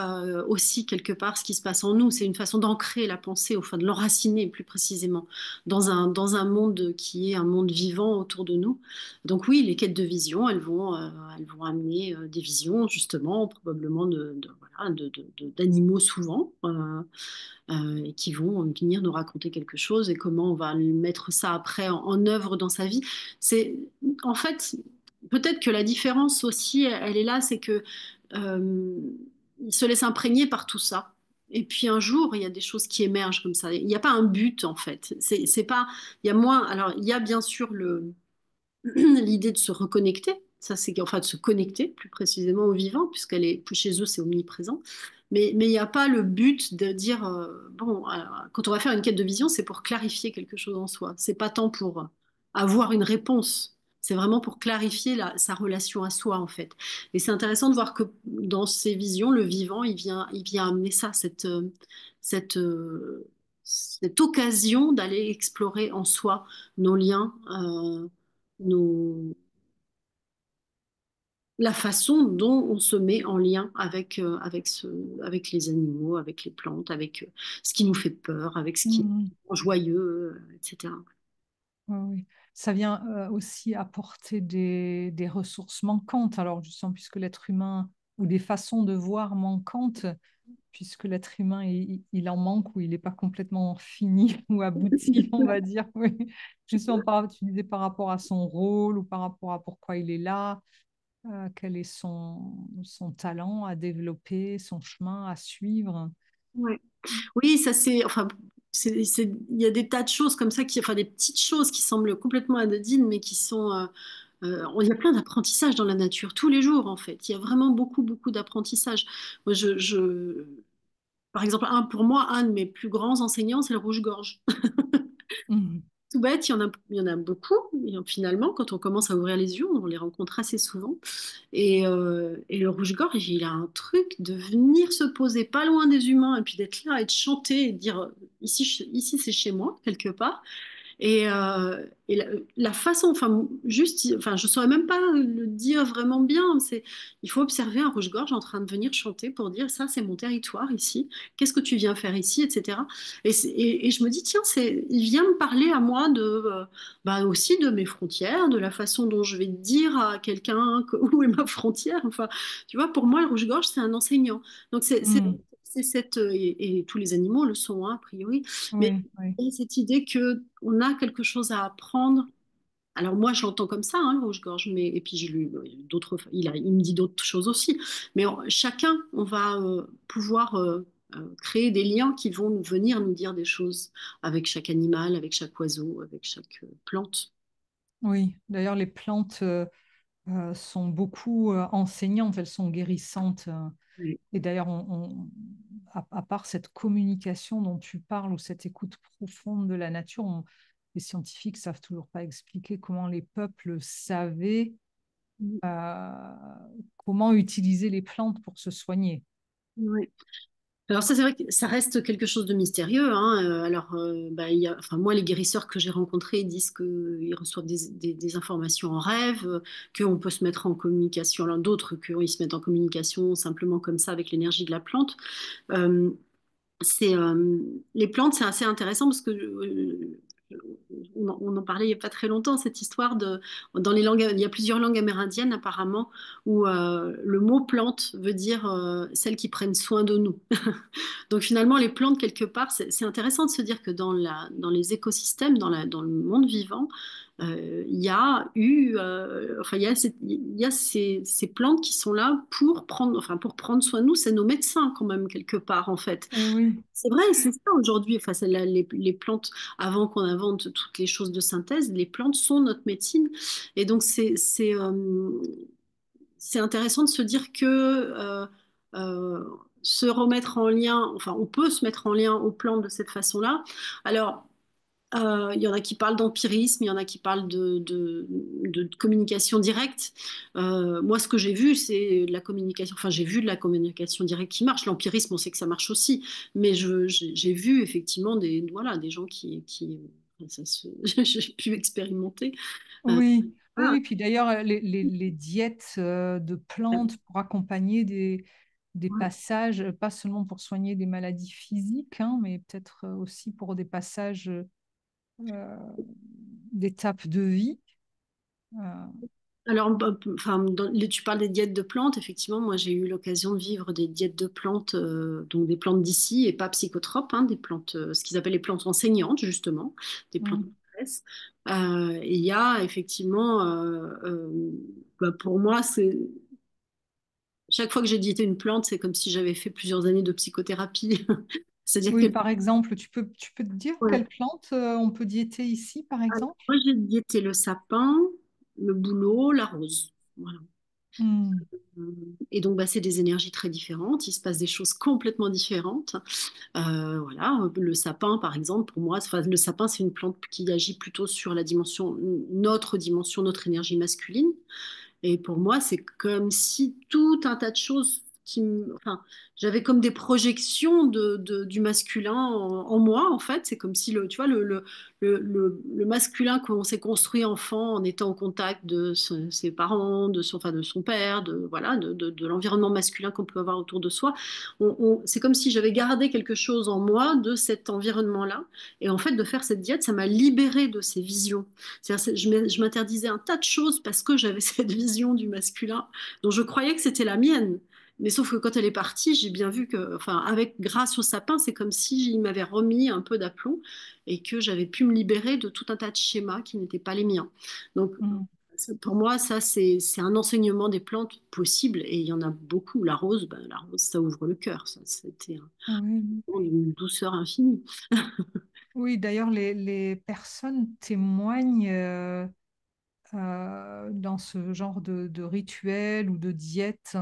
aussi quelque part ce qui se passe en nous. C'est une façon d'ancrer la pensée, enfin de l'enraciner plus précisément dans un monde qui est un monde vivant autour de nous. Donc oui, les quêtes de vision, elles vont amener des visions justement, probablement voilà, d'animaux souvent. Et qui vont venir nous raconter quelque chose et comment on va mettre ça après en œuvre dans sa vie. C'est en fait peut-être que la différence aussi, elle est là, c'est que il se laisse imprégner par tout ça. Et puis un jour, il y a des choses qui émergent comme ça. Il n'y a pas un but en fait. C'est pas. Il y a moins. Alors il y a bien sûr l'idée de se reconnecter. Ça, c'est enfin de se connecter plus précisément au vivant, puisqu'elle est chez eux, c'est omniprésent. Mais il n'y a pas le but de dire bon, quand on va faire une quête de vision, c'est pour clarifier quelque chose en soi. C'est pas tant pour avoir une réponse. C'est vraiment pour clarifier sa relation à soi, en fait. Et c'est intéressant de voir que dans ces visions, le vivant, il vient amener ça, cette, euh, cette occasion d'aller explorer en soi nos liens, nos, la façon dont on se met en lien avec les animaux, avec les plantes, avec ce qui nous fait peur, avec ce qui Mhm. est joyeux, etc. Oui, oui. Ça vient aussi apporter des ressources manquantes. Alors, justement, puisque l'être humain, ou des façons de voir manquantes, puisque l'être humain, il en manque ou il n'est pas complètement fini ou abouti, on va dire. Oui. Justement, tu disais par rapport à son rôle ou par rapport à pourquoi il est là, quel est son talent à développer, son chemin à suivre. Ouais. Oui, ça c'est, enfin, il y a des tas de choses comme ça, enfin des petites choses qui semblent complètement anodines, mais qui sont, il y a plein d'apprentissages dans la nature tous les jours en fait. Il y a vraiment beaucoup, beaucoup d'apprentissages. Moi, par exemple, pour moi, un de mes plus grands enseignants, c'est le rouge-gorge. Mhm. Tout bête, il y en a beaucoup. Et finalement, quand on commence à ouvrir les yeux, on les rencontre assez souvent. Et le rouge-gorge, il a un truc de venir se poser pas loin des humains et puis d'être là et de chanter et de dire ici, ici c'est chez moi, quelque part. Et la façon, enfin, juste, enfin, je saurais même pas le dire vraiment bien. Il faut observer un rouge-gorge en train de venir chanter pour dire ça, c'est mon territoire ici. Qu'est-ce que tu viens faire ici, etc. Et je me dis tiens, il vient me parler à moi bah, aussi de mes frontières, de la façon dont je vais dire à quelqu'un où est ma frontière. Enfin, tu vois, pour moi, le rouge-gorge, c'est un enseignant. Donc Mhm. c'est et tous les animaux le sont, hein, a priori. Mais Oui, oui. et cette idée que on a quelque chose à apprendre. Alors moi, je l'entends comme ça, hein, le rouge-gorge, mais et puis j'ai lu d'autres, il me dit d'autres choses aussi. Mais chacun, on va pouvoir créer des liens qui vont venir nous dire des choses avec chaque animal, avec chaque oiseau, avec chaque plante. Oui. D'ailleurs, les plantes sont beaucoup enseignantes, elles sont guérissantes. Oui, Et d'ailleurs, à part cette communication dont tu parles ou cette écoute profonde de la nature, les scientifiques savent toujours pas expliquer comment les peuples savaient euh, comment utiliser les plantes pour se soigner. oui. Alors ça, c'est vrai que ça reste quelque chose de mystérieux, hein. Alors, bah, enfin, moi, les guérisseurs que j'ai rencontrés disent qu'ils reçoivent des informations en rêve, qu'on peut se mettre en communication, alors d'autres qu'ils se mettent en communication simplement comme ça avec l'énergie de la plante. Euh, c'est les plantes, c'est assez intéressant parce que on en parlait il n'y a pas très longtemps, cette histoire dans les langues, il y a plusieurs langues amérindiennes apparemment, où le mot plante veut dire celles qui prennent soin de nous. Donc finalement, les plantes, quelque part, c'est intéressant de se dire que dans les écosystèmes, dans le monde vivant, il y a eu, enfin, il y a ces plantes qui sont là pour prendre, enfin, pour prendre soin de nous. C'est nos médecins quand même, quelque part, en fait. Eh oui, C'est vrai, c'est ça aujourd'hui. Enfin, les plantes, avant qu'on invente toutes les choses de synthèse, les plantes sont notre médecine. Et donc, c'est intéressant de se dire que euh, se remettre en lien, enfin, on peut se mettre en lien aux plantes de cette façon-là. Alors, il y en a qui parlent d'empirisme, il y en a qui parlent de communication directe. Moi, ce que j'ai vu, c'est de la communication. Enfin, j'ai vu de la communication directe qui marche. L'empirisme, on sait que ça marche aussi. Mais j'ai vu effectivement voilà, des gens j'ai pu expérimenter. Euh, oui, oui, voilà. oui. Puis d'ailleurs, les diètes de plantes pour accompagner des passages, pas seulement pour soigner des maladies physiques, hein, mais peut-être aussi pour des passages d'étapes de vie. Euh, Alors, bah, enfin, tu parles des diètes de plantes. Effectivement, moi, j'ai eu l'occasion de vivre des diètes de plantes, donc des plantes d'ici et pas psychotropes, hein, des plantes, ce qu'ils appellent les plantes enseignantes, justement, des plantes de mm. stress. Et il y a effectivement, bah, pour moi, c'est chaque fois que j'ai diété une plante, c'est comme si j'avais fait plusieurs années de psychothérapie. C'est-à-dire que Oui, par exemple, tu peux te dire ouais. quelle plante on peut diéter ici, par Alors, exemple? moi, j'ai diété le sapin, le bouleau, la rose. Voilà. Hmm. Et donc, bah, c'est des énergies très différentes. Il se passe des choses complètement différentes. Voilà, le sapin, par exemple, pour moi, enfin, le sapin, c'est une plante qui agit plutôt sur la dimension, notre énergie masculine. Et pour moi, c'est comme si tout un tas de choses enfin, j'avais comme des projections du masculin en moi, en fait. C'est comme si tu vois, le masculin qu'on s'est construit enfant en étant au contact de ses parents, enfin, de son père, voilà, de l'environnement masculin qu'on peut avoir autour de soi. C'est comme si j'avais gardé quelque chose en moi de cet environnement-là. Et en fait, de faire cette diète, ça m'a libérée de ces visions. C'est-à-dire, je m'interdisais un tas de choses parce que j'avais cette vision du masculin dont je croyais que c'était la mienne. Mais sauf que quand elle est partie, j'ai bien vu que, enfin, grâce au sapin, c'est comme si il m'avait remis un peu d'aplomb et que j'avais pu me libérer de tout un tas de schémas qui n'étaient pas les miens. Donc, Hmm. pour moi, ça, c'est un enseignement des plantes possible et il y en a beaucoup. La rose, ça ouvre le cœur. Ça, c'était Oui, une douceur infinie. oui, d'ailleurs, les personnes témoignent dans ce genre de rituel ou de diète,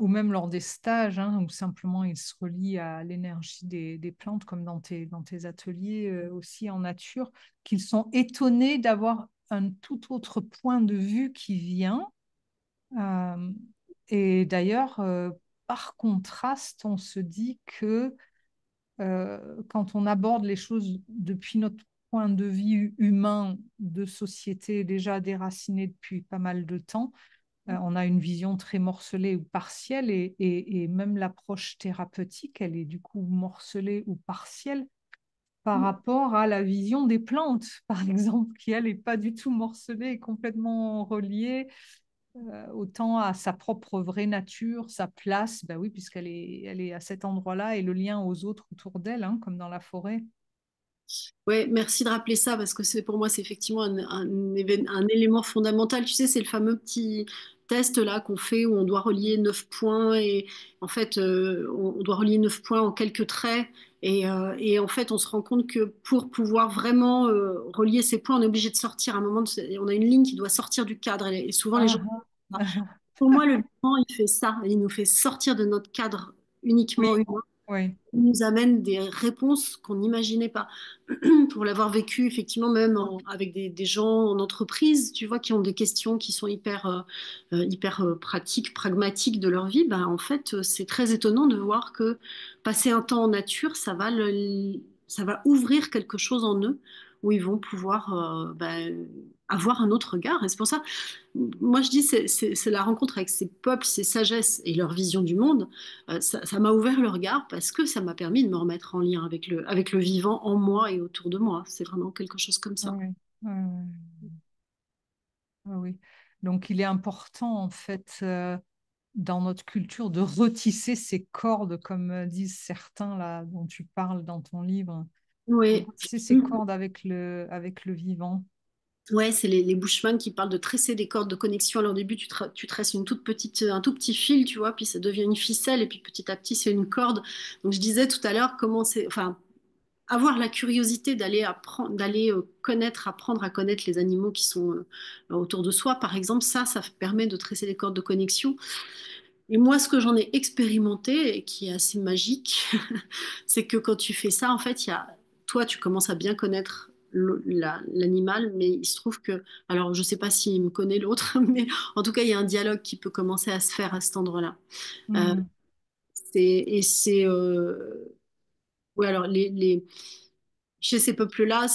ou même lors des stages, hein, où simplement ils se relient à l'énergie des plantes, comme dans tes ateliers aussi en nature, qu'ils sont étonnés d'avoir un tout autre point de vue qui vient. Euh, et d'ailleurs, par contraste, on se dit que quand on aborde les choses depuis notre point de vue humain de société déjà déraciné depuis pas mal de temps, on a une vision très morcelée ou partielle et même l'approche thérapeutique, elle est du coup morcelée ou partielle par rapport à la vision des plantes, par exemple, qui elle n'est pas du tout morcelée et complètement reliée autant à sa propre vraie nature, sa place, bah oui, elle est à cet endroit-là et le lien aux autres autour d'elle, hein, comme dans la forêt. Ouais, merci de rappeler ça parce que pour moi, c'est effectivement un élément fondamental. Tu sais, c'est le fameux petit test là qu'on fait où on doit relier 9 points et en fait, on doit relier 9 points en quelques traits et en fait, on se rend compte que pour pouvoir vraiment relier ces points, on est obligé de sortir à un moment. On a une ligne qui doit sortir du cadre et souvent les gens. Ah, ah. Pour moi, le vivant, il fait ça. Il nous fait sortir de notre cadre Oui, uniquement humain. oui. Il nous amène des réponses qu'on n'imaginait pas. Pour l'avoir vécu, effectivement, même avec des gens en entreprise, tu vois, qui ont des questions qui sont hyper pratiques, pragmatiques de leur vie, ben, en fait, c'est très étonnant de voir que passer un temps en nature, ça va ouvrir quelque chose en eux où ils vont pouvoir avoir un autre regard. Et c'est pour ça, moi je dis, c'est la rencontre avec ces peuples, ces sagesses et leur vision du monde. Ça m'a ouvert le regard parce que ça m'a permis de me remettre en lien avec le vivant en moi et autour de moi. C'est vraiment quelque chose comme ça. Oui, oui, oui, oui. Donc, il est important, en fait, dans notre culture, de retisser ces cordes, comme disent certains, là, dont tu parles dans ton livre, de Oui. retisser ces cordes avec le vivant. Ouais, c'est les Bushman qui parlent de tresser des cordes de connexion. Alors au début, tu tresses une toute petite, un tout petit fil, tu vois, puis ça devient une ficelle, et puis petit à petit, c'est une corde. Donc je disais tout à l'heure comment c'est, enfin, avoir la curiosité d'aller apprendre, d'aller connaître, apprendre à connaître les animaux qui sont autour de soi, par exemple, ça permet de tresser des cordes de connexion. Et moi, ce que j'en ai expérimenté et qui est assez magique, c'est que quand tu fais ça, en fait, toi, tu commences à bien connaître l'animal, mais il se trouve que, alors je ne sais pas s'il me connaît l'autre, mais en tout cas, il y a un dialogue qui peut commencer à se faire à cet endroit-là. Euh, Hmm, et c'est, ouais, alors chez ces peuples-là,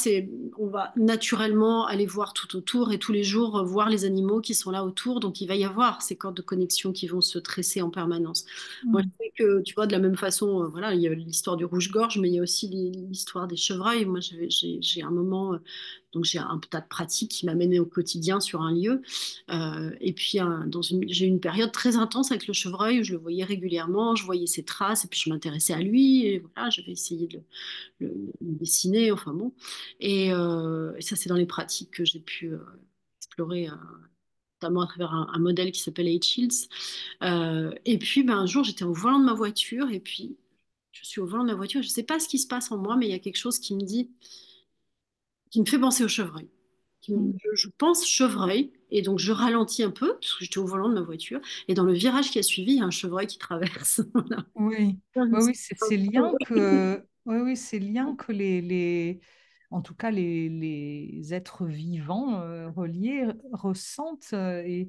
on va naturellement aller voir tout autour et tous les jours voir les animaux qui sont là autour. Donc, il va y avoir ces cordes de connexion qui vont se tresser en permanence. Moi, hmm, je sais que, tu vois, de la même façon, voilà, il y a l'histoire du rouge-gorge, mais il y a aussi l'histoire des chevreuils. Moi, j'ai un moment, donc j'ai un tas de pratiques qui m'amènent au quotidien sur un lieu. Et puis, j'ai eu une période très intense avec le chevreuil où je le voyais régulièrement, je voyais ses traces et puis je m'intéressais à lui. Et voilà, j'avais essayé de le dessiner, enfin bon. Et ça, c'est dans les pratiques que j'ai pu explorer, notamment à travers un modèle qui s'appelle H. Shields. Et puis, ben, un jour, j'étais au volant de ma voiture, et puis je suis au volant de ma voiture, je ne sais pas ce qui se passe en moi, mais il y a quelque chose qui me dit, qui me fait penser au chevreuil. hmm. Je pense chevreuil, et donc je ralentis un peu, parce que j'étais au volant de ma voiture, et dans le virage qui a suivi, il y a un chevreuil qui traverse. Voilà. Oui, Je me oui, suis oui, c'est ces liens que, oui, oui, ces liens que en tout cas les êtres vivants reliés ressentent et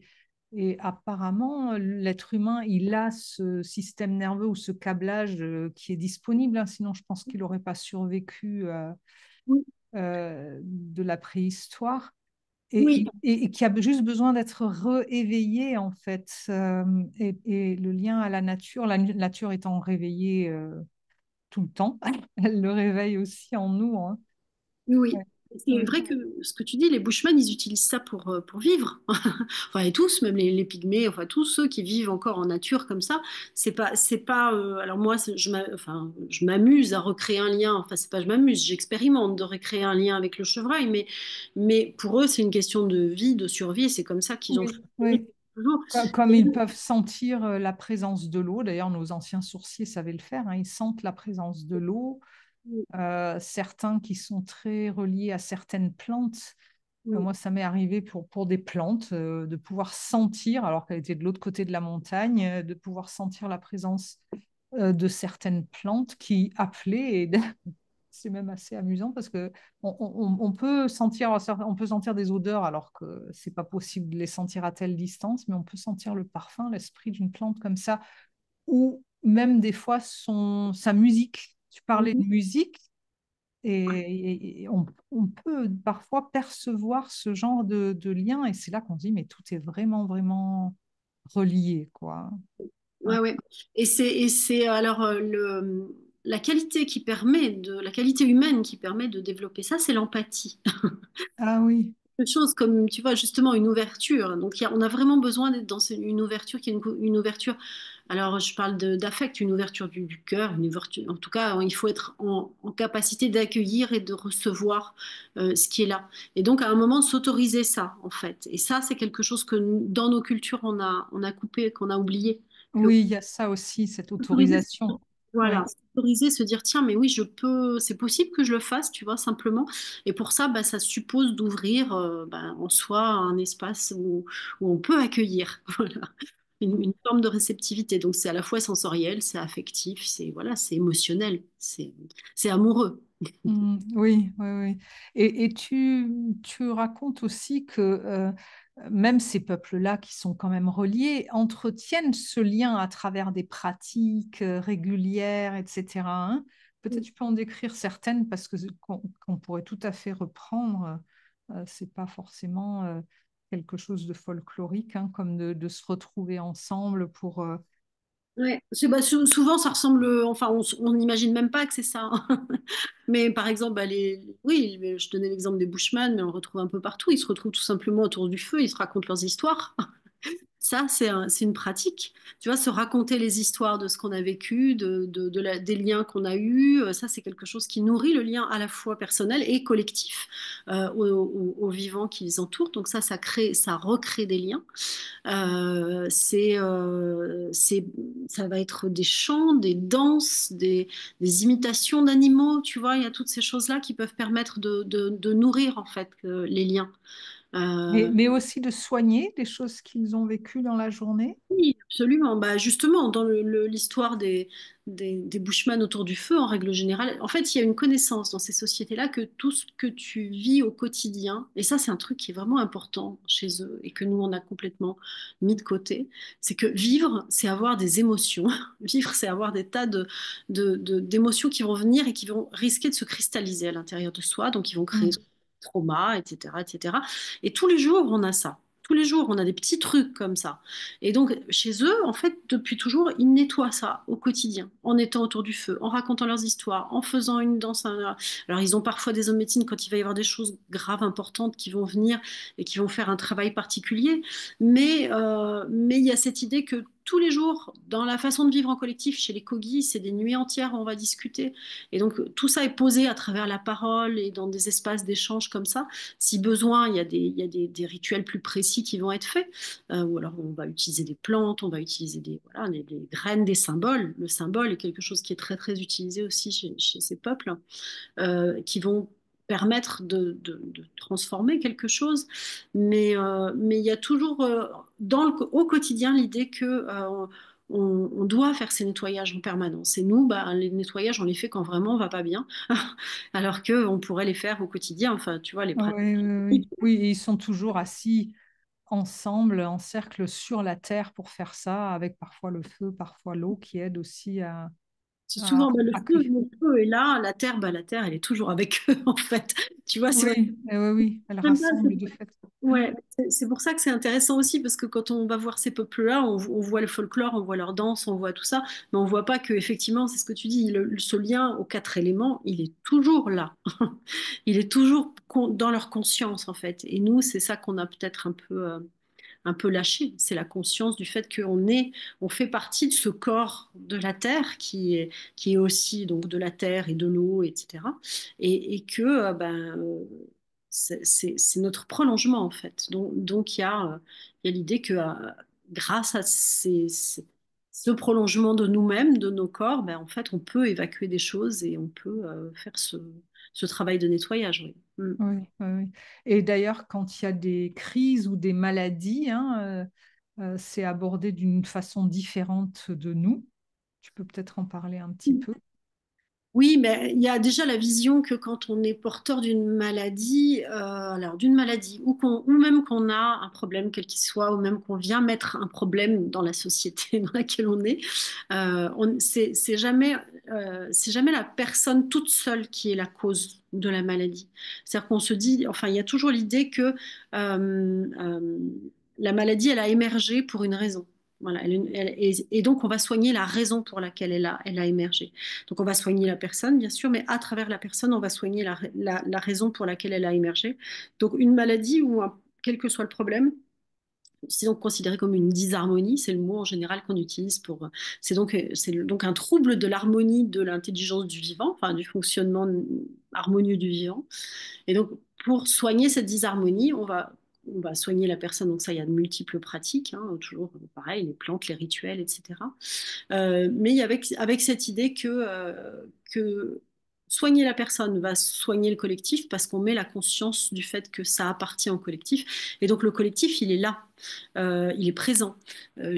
apparemment l'être humain, il a ce système nerveux ou ce câblage qui est disponible, hein, sinon je pense qu'il n'aurait pas survécu oui, de la préhistoire oui, et qui a juste besoin d'être rééveillé en fait. Et le lien à la nature étant réveillée tout le temps, elle le réveille aussi en nous, hein. oui. Ouais, C'est ouais. vrai que ce que tu dis, les Bushmen, ils utilisent ça pour vivre. Enfin, et tous, même les pygmées, enfin, tous ceux qui vivent encore en nature comme ça, c'est pas, alors moi, enfin, je m'amuse à recréer un lien, enfin, c'est pas je m'amuse, j'expérimente de recréer un lien avec le chevreuil, mais pour eux, c'est une question de vie, de survie, et c'est comme ça qu'ils ont Oui, fonctionné oui. toujours. Comme ils peuvent sentir la présence de l'eau, d'ailleurs nos anciens sourciers savaient le faire, hein, ils sentent la présence de l'eau. Oui, Certains qui sont très reliés à certaines plantes. oui, Moi, ça m'est arrivé pour des plantes de pouvoir sentir, alors qu'elle était de l'autre côté de la montagne, de pouvoir sentir la présence de certaines plantes qui appelaient. Et c'est même assez amusant parce que on peut sentir des odeurs alors que c'est pas possible de les sentir à telle distance, mais on peut sentir le parfum, l'esprit d'une plante comme ça, ou même des fois sa musique. Tu parlais de oui. musique. Et on peut parfois percevoir ce genre de lien, et c'est là qu'on se dit, mais tout est vraiment, vraiment relié, quoi. Ouais. Ouais, ouais. Et c'est alors la qualité humaine qui permet de développer ça, c'est l'empathie. Ah oui, Quelque chose comme, tu vois, justement une ouverture. Donc, on a vraiment besoin d'être dans une ouverture qui est une ouverture. Alors, je parle d'affect, une ouverture du cœur, une ouverture. En tout cas, il faut être en capacité d'accueillir et de recevoir ce qui est là. Et donc, à un moment, de s'autoriser ça, en fait. Et ça, c'est quelque chose que dans nos cultures, on a coupé, qu'on a oublié. oui, il y a ça aussi, cette S'autoriser, autorisation. voilà, Oui. s'autoriser, se dire, tiens, mais oui, je peux, c'est possible que je le fasse, tu vois, simplement. Et pour ça, bah, ça suppose d'ouvrir bah, en soi un espace où on peut accueillir, voilà, une forme de réceptivité. Donc c'est à la fois sensoriel, c'est affectif, c'est voilà, c'est émotionnel, c'est amoureux. Oui, oui, oui. Et tu racontes aussi que même ces peuples-là qui sont quand même reliés entretiennent ce lien à travers des pratiques régulières, etc., hein. Peut-être tu peux en décrire certaines parce que qu'on pourrait tout à fait reprendre. C'est pas forcément quelque chose de folklorique, hein, comme de se retrouver ensemble pour. Ouais, souvent ça ressemble, enfin on n'imagine même pas que c'est ça, hein. Mais par exemple, bah, oui, mais je donnais l'exemple des Bushmen, mais on le retrouve un peu partout. Ils se retrouvent tout simplement autour du feu, ils se racontent leurs histoires. Ça, c'est une pratique. Tu vois, se raconter les histoires de ce qu'on a vécu, des liens qu'on a eus, ça, c'est quelque chose qui nourrit le lien à la fois personnel et collectif aux vivants qui les entourent. Donc ça crée, ça recrée des liens. Ça va être des chants, des danses, des imitations d'animaux. Tu vois, il y a toutes ces choses-là qui peuvent permettre de nourrir en fait les liens. Euh, Mais aussi de soigner des choses qu'ils ont vécues dans la journée. Oui, absolument. Bah, justement, dans l'histoire des Bushmen autour du feu, en règle générale, en fait, il y a une connaissance dans ces sociétés-là que tout ce que tu vis au quotidien, et ça, c'est un truc qui est vraiment important chez eux et que nous, on a complètement mis de côté, c'est que vivre, c'est avoir des émotions. Vivre, c'est avoir des tas d'émotions qui vont venir et qui vont risquer de se cristalliser à l'intérieur de soi, donc ils vont créer Mm. des traumas, etc., etc. Et tous les jours, on a ça. Tous les jours, on a des petits trucs comme ça. Et donc, chez eux, en fait, depuis toujours, ils nettoient ça au quotidien, en étant autour du feu, en racontant leurs histoires, en faisant une danse. Alors, ils ont parfois des hommes médecine quand il va y avoir des choses graves, importantes qui vont venir et qui vont faire un travail particulier. Mais il y a cette idée que tous les jours, dans la façon de vivre en collectif, chez les Kogis, c'est des nuits entières où on va discuter. Et donc, tout ça est posé à travers la parole et dans des espaces d'échange comme ça. Si besoin, il y a des rituels plus précis qui vont être faits. Ou alors on va utiliser des plantes, on va utiliser voilà, des graines, des symboles. Le symbole est quelque chose qui est très très utilisé aussi chez ces peuples, qui vont permettre de transformer quelque chose. Mais il y a toujours au quotidien l'idée que on doit faire ces nettoyages en permanence. Et nous, bah, les nettoyages, on les fait quand vraiment on va pas bien, alors qu'on pourrait les faire au quotidien. Enfin, tu vois, les pratiques. Oui, oui, oui. Oui, et ils sont toujours assis ensemble, en cercle sur la terre pour faire ça, avec parfois le feu, parfois l'eau qui aide aussi C'est à, souvent bah, à cli- le feu est là, la terre, elle est toujours avec eux, en fait. Tu vois, c'est Oui, oui, oui, elle j'aime bien, rassemble de fait. ouais, c'est pour ça que c'est intéressant aussi, parce que quand on va voir ces peuples-là, on voit le folklore, on voit leur danse, on voit tout ça, mais on voit pas que, effectivement, c'est ce que tu dis, ce lien aux quatre éléments, il est toujours là. Il est toujours dans leur conscience, en fait. Et nous, c'est ça qu'on a peut-être un peu lâché. C'est la conscience du fait on fait partie de ce corps de la terre qui est aussi donc de la terre et de l'eau, etc. Et que c'est notre prolongement en fait. Donc il y a l'idée que grâce à ce prolongement de nous-mêmes, de nos corps, ben, en fait, on peut évacuer des choses et on peut faire ce travail de nettoyage. Oui. Mm. Oui, oui, oui. Et d'ailleurs, quand il y a des crises ou des maladies, hein, c'est abordé d'une façon différente de nous. Tu peux peut-être en parler un petit peu. Oui, mais il y a déjà la vision que quand on est porteur d'une maladie, alors d'une maladie, ou même qu'on a un problème quel qu'il soit, ou même qu'on vient mettre un problème dans la société dans laquelle on est, c'est jamais la personne toute seule qui est la cause de la maladie. C'est-à-dire qu'on se dit, enfin, il y a toujours l'idée que euh, la maladie, elle a émergé pour une raison. Voilà, et donc on va soigner la raison pour laquelle elle a émergé. Donc on va soigner la personne, bien sûr, mais à travers la personne, on va soigner la raison pour laquelle elle a émergé. Donc une maladie ou quel que soit le problème, c'est donc considéré comme une disharmonie, c'est le mot en général qu'on utilise pour. C'est donc un trouble de l'harmonie de l'intelligence du vivant, enfin du fonctionnement harmonieux du vivant. Et donc pour soigner cette disharmonie, on va soigner la personne. Donc ça, il y a de multiples pratiques, hein, toujours pareil, les plantes, les rituels, etc. Mais avec cette idée que soigner la personne va soigner le collectif parce qu'on met la conscience du fait que ça appartient au collectif. Et donc le collectif, il est là, il est présent.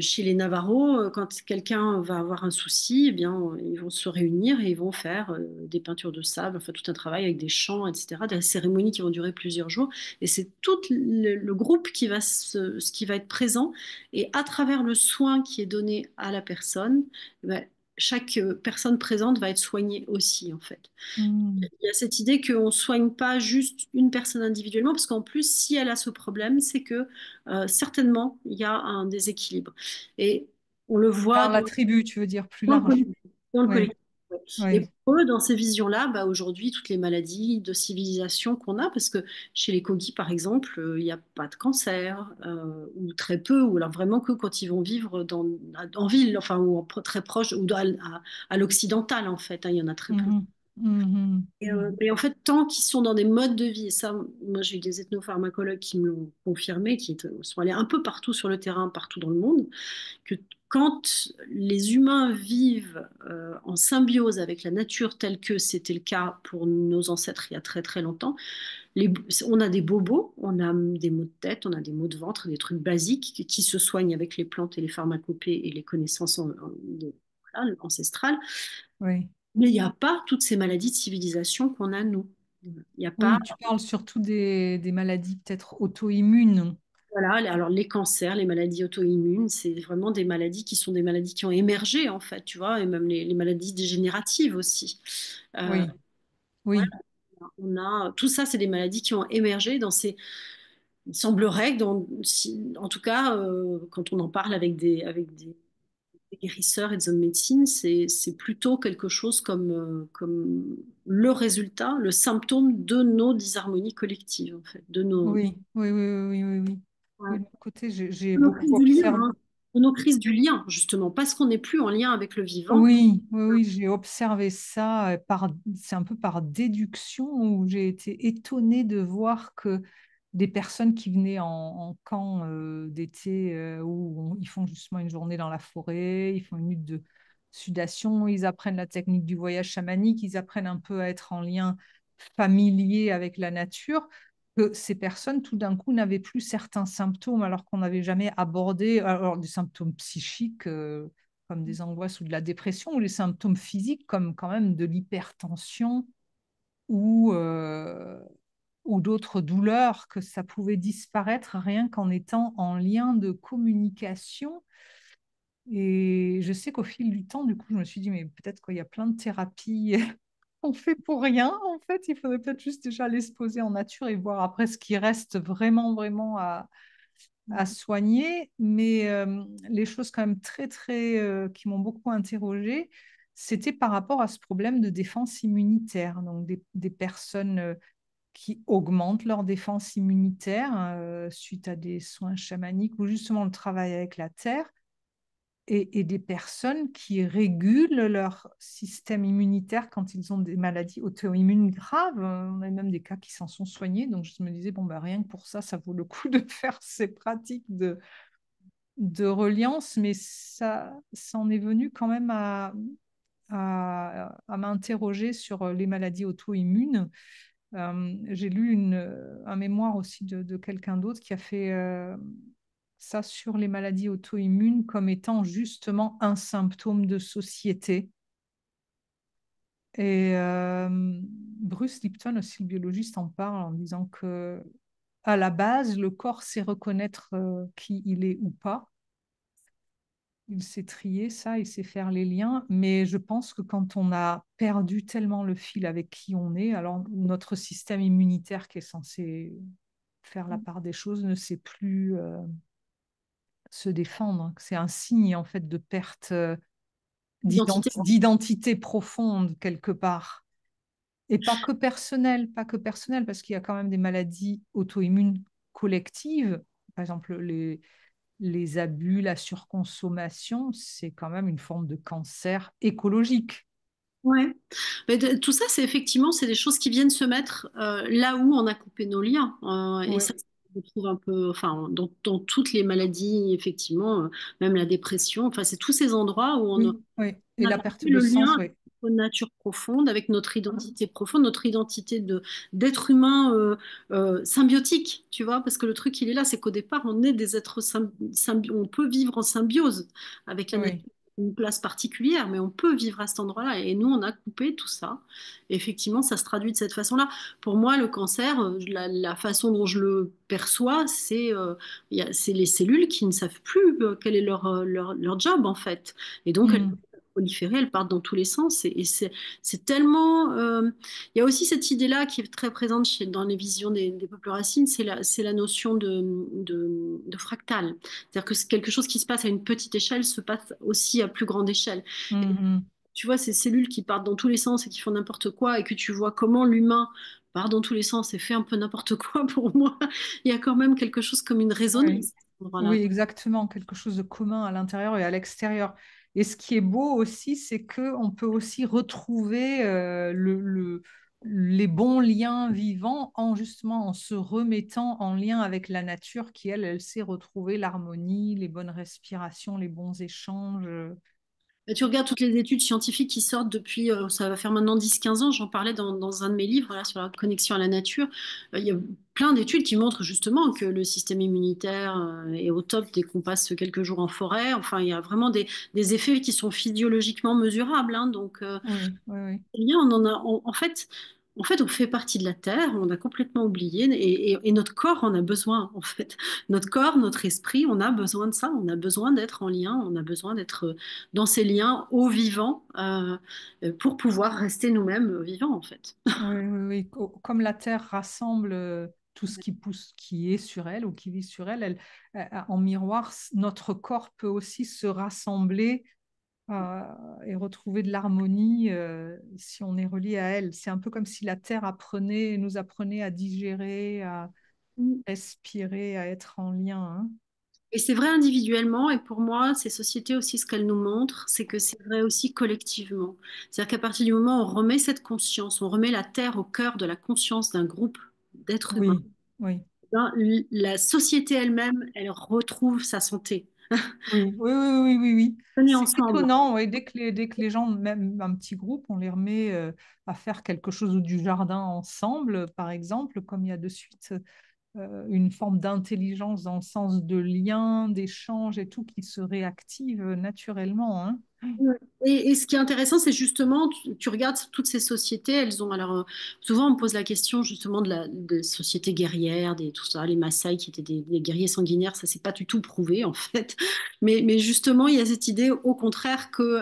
Chez les Navarros, quand quelqu'un va avoir un souci, eh bien, ils vont se réunir et ils vont faire des peintures de sable, enfin tout un travail avec des chants, etc., des cérémonies qui vont durer plusieurs jours. Et c'est tout le groupe qui va être présent et à travers le soin qui est donné à la personne, ben, chaque personne présente va être soignée aussi, en fait. Mm. Il y a cette idée qu'on ne soigne pas juste une personne individuellement, parce qu'en plus, si elle a ce problème, c'est que certainement, il y a un déséquilibre. Et on le voit Dans la tribu, tu veux dire plus dans le large. collectif. Dans le Oui, collectif, ouais. Et oui, pour eux, dans ces visions-là, bah, aujourd'hui, toutes les maladies de civilisation qu'on a, parce que chez les Kogi, par exemple, il n'y a pas de cancer, ou très peu, ou alors vraiment que quand ils vont vivre en ville, enfin, ou très proche, ou à l'occidental, en fait, hein, il y en a très peu. mhm, mhm, mhm. Et en fait, tant qu'ils sont dans des modes de vie, et ça, moi j'ai eu des ethnopharmacologues qui me l'ont confirmé, sont allés un peu partout sur le terrain, partout dans le monde, que quand les humains vivent en symbiose avec la nature telle que c'était le cas pour nos ancêtres il y a très très longtemps, les- on a des bobos, on a des maux de tête, on a des maux de ventre, des trucs basiques qui se soignent avec les plantes et les pharmacopées et les connaissances voilà, ancestrales. Oui. Mais il n'y a pas toutes ces maladies de civilisation qu'on a, nous. Il n'y a pas, Oui, tu parles surtout des maladies peut-être auto-immunes. voilà, alors les cancers, les maladies auto-immunes, c'est vraiment des maladies qui sont des maladies qui ont émergé, en fait, tu vois, et même les maladies dégénératives aussi. Euh, Oui, voilà, oui, tout ça, c'est des maladies qui ont émergé dans ces, il semblerait que en tout cas, quand on en parle des guérisseurs et des hommes de médecine, c'est plutôt quelque chose comme le résultat, le symptôme de nos disharmonies collectives, en fait, oui, oui, oui, oui, oui, oui. Oui. ouais, Oui, de mon côté, j'ai de nos beaucoup crises du lien, observé. hein, de nos crises du lien, justement, parce qu'on n'est plus en lien avec le vivant. Oui, oui, oui, j'ai observé ça c'est un peu par déduction où j'ai été étonnée de voir que des personnes qui venaient en camp d'été où ils font justement une journée dans la forêt, ils font une nuit de sudation, ils apprennent la technique du voyage chamanique, ils apprennent un peu à être en lien familier avec la nature, que ces personnes tout d'un coup n'avaient plus certains symptômes alors qu'on n'avait jamais abordé, alors des symptômes psychiques. Comme des angoisses ou de la dépression, ou les symptômes physiques comme quand même de l'hypertension ou, ou d'autres douleurs, que ça pouvait disparaître rien qu'en étant en lien de communication. Et je sais qu'au fil du temps, du coup, je me suis dit, mais peut-être qu'il y a plein de thérapies qu'on fait pour rien. En fait, il faudrait peut-être juste déjà les se poser en nature et voir après ce qui reste vraiment, vraiment à soigner, mais les choses quand même très, très, qui m'ont beaucoup interrogée, c'était par rapport à ce problème de défense immunitaire. Donc, des personnes qui augmentent leur défense immunitaire suite à des soins chamaniques ou justement le travail avec la terre, et des personnes qui régulent leur système immunitaire quand ils ont des maladies auto-immunes graves. On a même des cas qui s'en sont soignés. Donc, je me disais, bon, bah, rien que pour ça, ça vaut le coup de faire ces pratiques de reliance, mais ça en est venu quand même à m'interroger sur les maladies auto-immunes. J'ai lu un mémoire aussi de quelqu'un d'autre qui a fait ça sur les maladies auto-immunes comme étant justement un symptôme de société. Et Bruce Lipton, aussi le biologiste, en parle en disant que à la base, le corps sait reconnaître qui il est ou pas. Il sait trier ça, il sait faire les liens, mais je pense que quand on a perdu tellement le fil avec qui on est, alors notre système immunitaire qui est censé faire la part des choses ne sait plus se défendre. C'est un signe en fait de perte Identité. d'identité profonde quelque part. Et pas que personnelle, parce qu'il y a quand même des maladies auto-immunes collectives. Par exemple, les abus, la surconsommation, c'est quand même une forme de cancer écologique. Ouais. Mais tout ça, c'est effectivement, c'est des choses qui viennent se mettre là où on a coupé nos liens. Et ça, Oui, je trouve un peu, enfin, dans toutes les maladies, effectivement, même la dépression, enfin, c'est tous ces endroits où oui, oui. Et on a la coupé perte de le lien sens, avec oui. notre nature profonde, avec notre identité profonde, notre identité d'être humain symbiotique, tu vois, parce que le truc, il est là, c'est qu'au départ, on est des êtres on peut vivre en symbiose avec la nature, Oui. une place particulière, mais on peut vivre à cet endroit-là. Et nous, on a coupé tout ça. Et effectivement, ça se traduit de cette façon-là. Pour moi, le cancer, la façon dont je le perçois, c'est les cellules qui ne savent plus quel est leur job, en fait. Et donc, Mm. proliférer, elles partent dans tous les sens. Et c'est tellement. Il y a aussi cette idée-là qui est très présente dans les visions des peuples racines, c'est la notion de fractal. C'est-à-dire que c'est quelque chose qui se passe à une petite échelle se passe aussi à plus grande échelle. Mhm. Tu vois, ces cellules qui partent dans tous les sens et qui font n'importe quoi, et que tu vois comment l'humain part dans tous les sens et fait un peu n'importe quoi, pour moi, il y a quand même quelque chose comme une résonance Oui. à cet endroit-là. Oui, exactement, quelque chose de commun à l'intérieur et à l'extérieur. Et ce qui est beau aussi, c'est qu'on peut aussi retrouver les bons liens vivants en justement en se remettant en lien avec la nature qui, elle sait retrouver l'harmonie, les bonnes respirations, les bons échanges. Et tu regardes toutes les études scientifiques qui sortent depuis, ça va faire maintenant 10-15 ans, j'en parlais dans un de mes livres là, sur la connexion à la nature. Il y a plein d'études qui montrent justement que le système immunitaire est au top dès qu'on passe quelques jours en forêt. Enfin, il y a vraiment des effets qui sont physiologiquement mesurables, hein. Donc, Oui, oui, oui. eh bien, on en a, en fait, on fait partie de la Terre, on a complètement oublié, et notre corps en a besoin, en fait. Notre corps, notre esprit, on a besoin de ça, on a besoin d'être en lien, on a besoin d'être dans ces liens au vivant pour pouvoir rester nous-mêmes vivants, en fait. Oui, oui, oui. Comme la Terre rassemble tout ce qui pousse, qui est sur elle ou qui vit sur elle, en miroir, notre corps peut aussi se rassembler et retrouver de l'harmonie si on est relié à elle. C'est un peu comme si la Terre nous apprenait à digérer, à respirer, à être en lien, hein. Et c'est vrai individuellement, et pour moi, ces sociétés aussi, ce qu'elles nous montrent, c'est que c'est vrai aussi collectivement. C'est-à-dire qu'à partir du moment où on remet cette conscience, on remet la Terre au cœur de la conscience d'un groupe d'êtres humains, Oui, oui. ben, la société elle-même, elle retrouve sa santé. Oui, oui, oui, oui, oui, oui. On est C'est ensemble. étonnant, oui, dès que les gens, même un petit groupe, on les remet à faire quelque chose ou du jardin ensemble, par exemple, comme il y a de suite une forme d'intelligence dans le sens de lien, d'échange et tout qui se réactive naturellement, hein. Ouais. Et ce qui est intéressant, c'est justement, tu regardes toutes ces sociétés, elles ont alors souvent on me pose la question justement des sociétés guerrières, tout ça, les Maasai qui étaient des guerriers sanguinaires, ça c'est pas du tout prouvé en fait, mais justement il y a cette idée au contraire que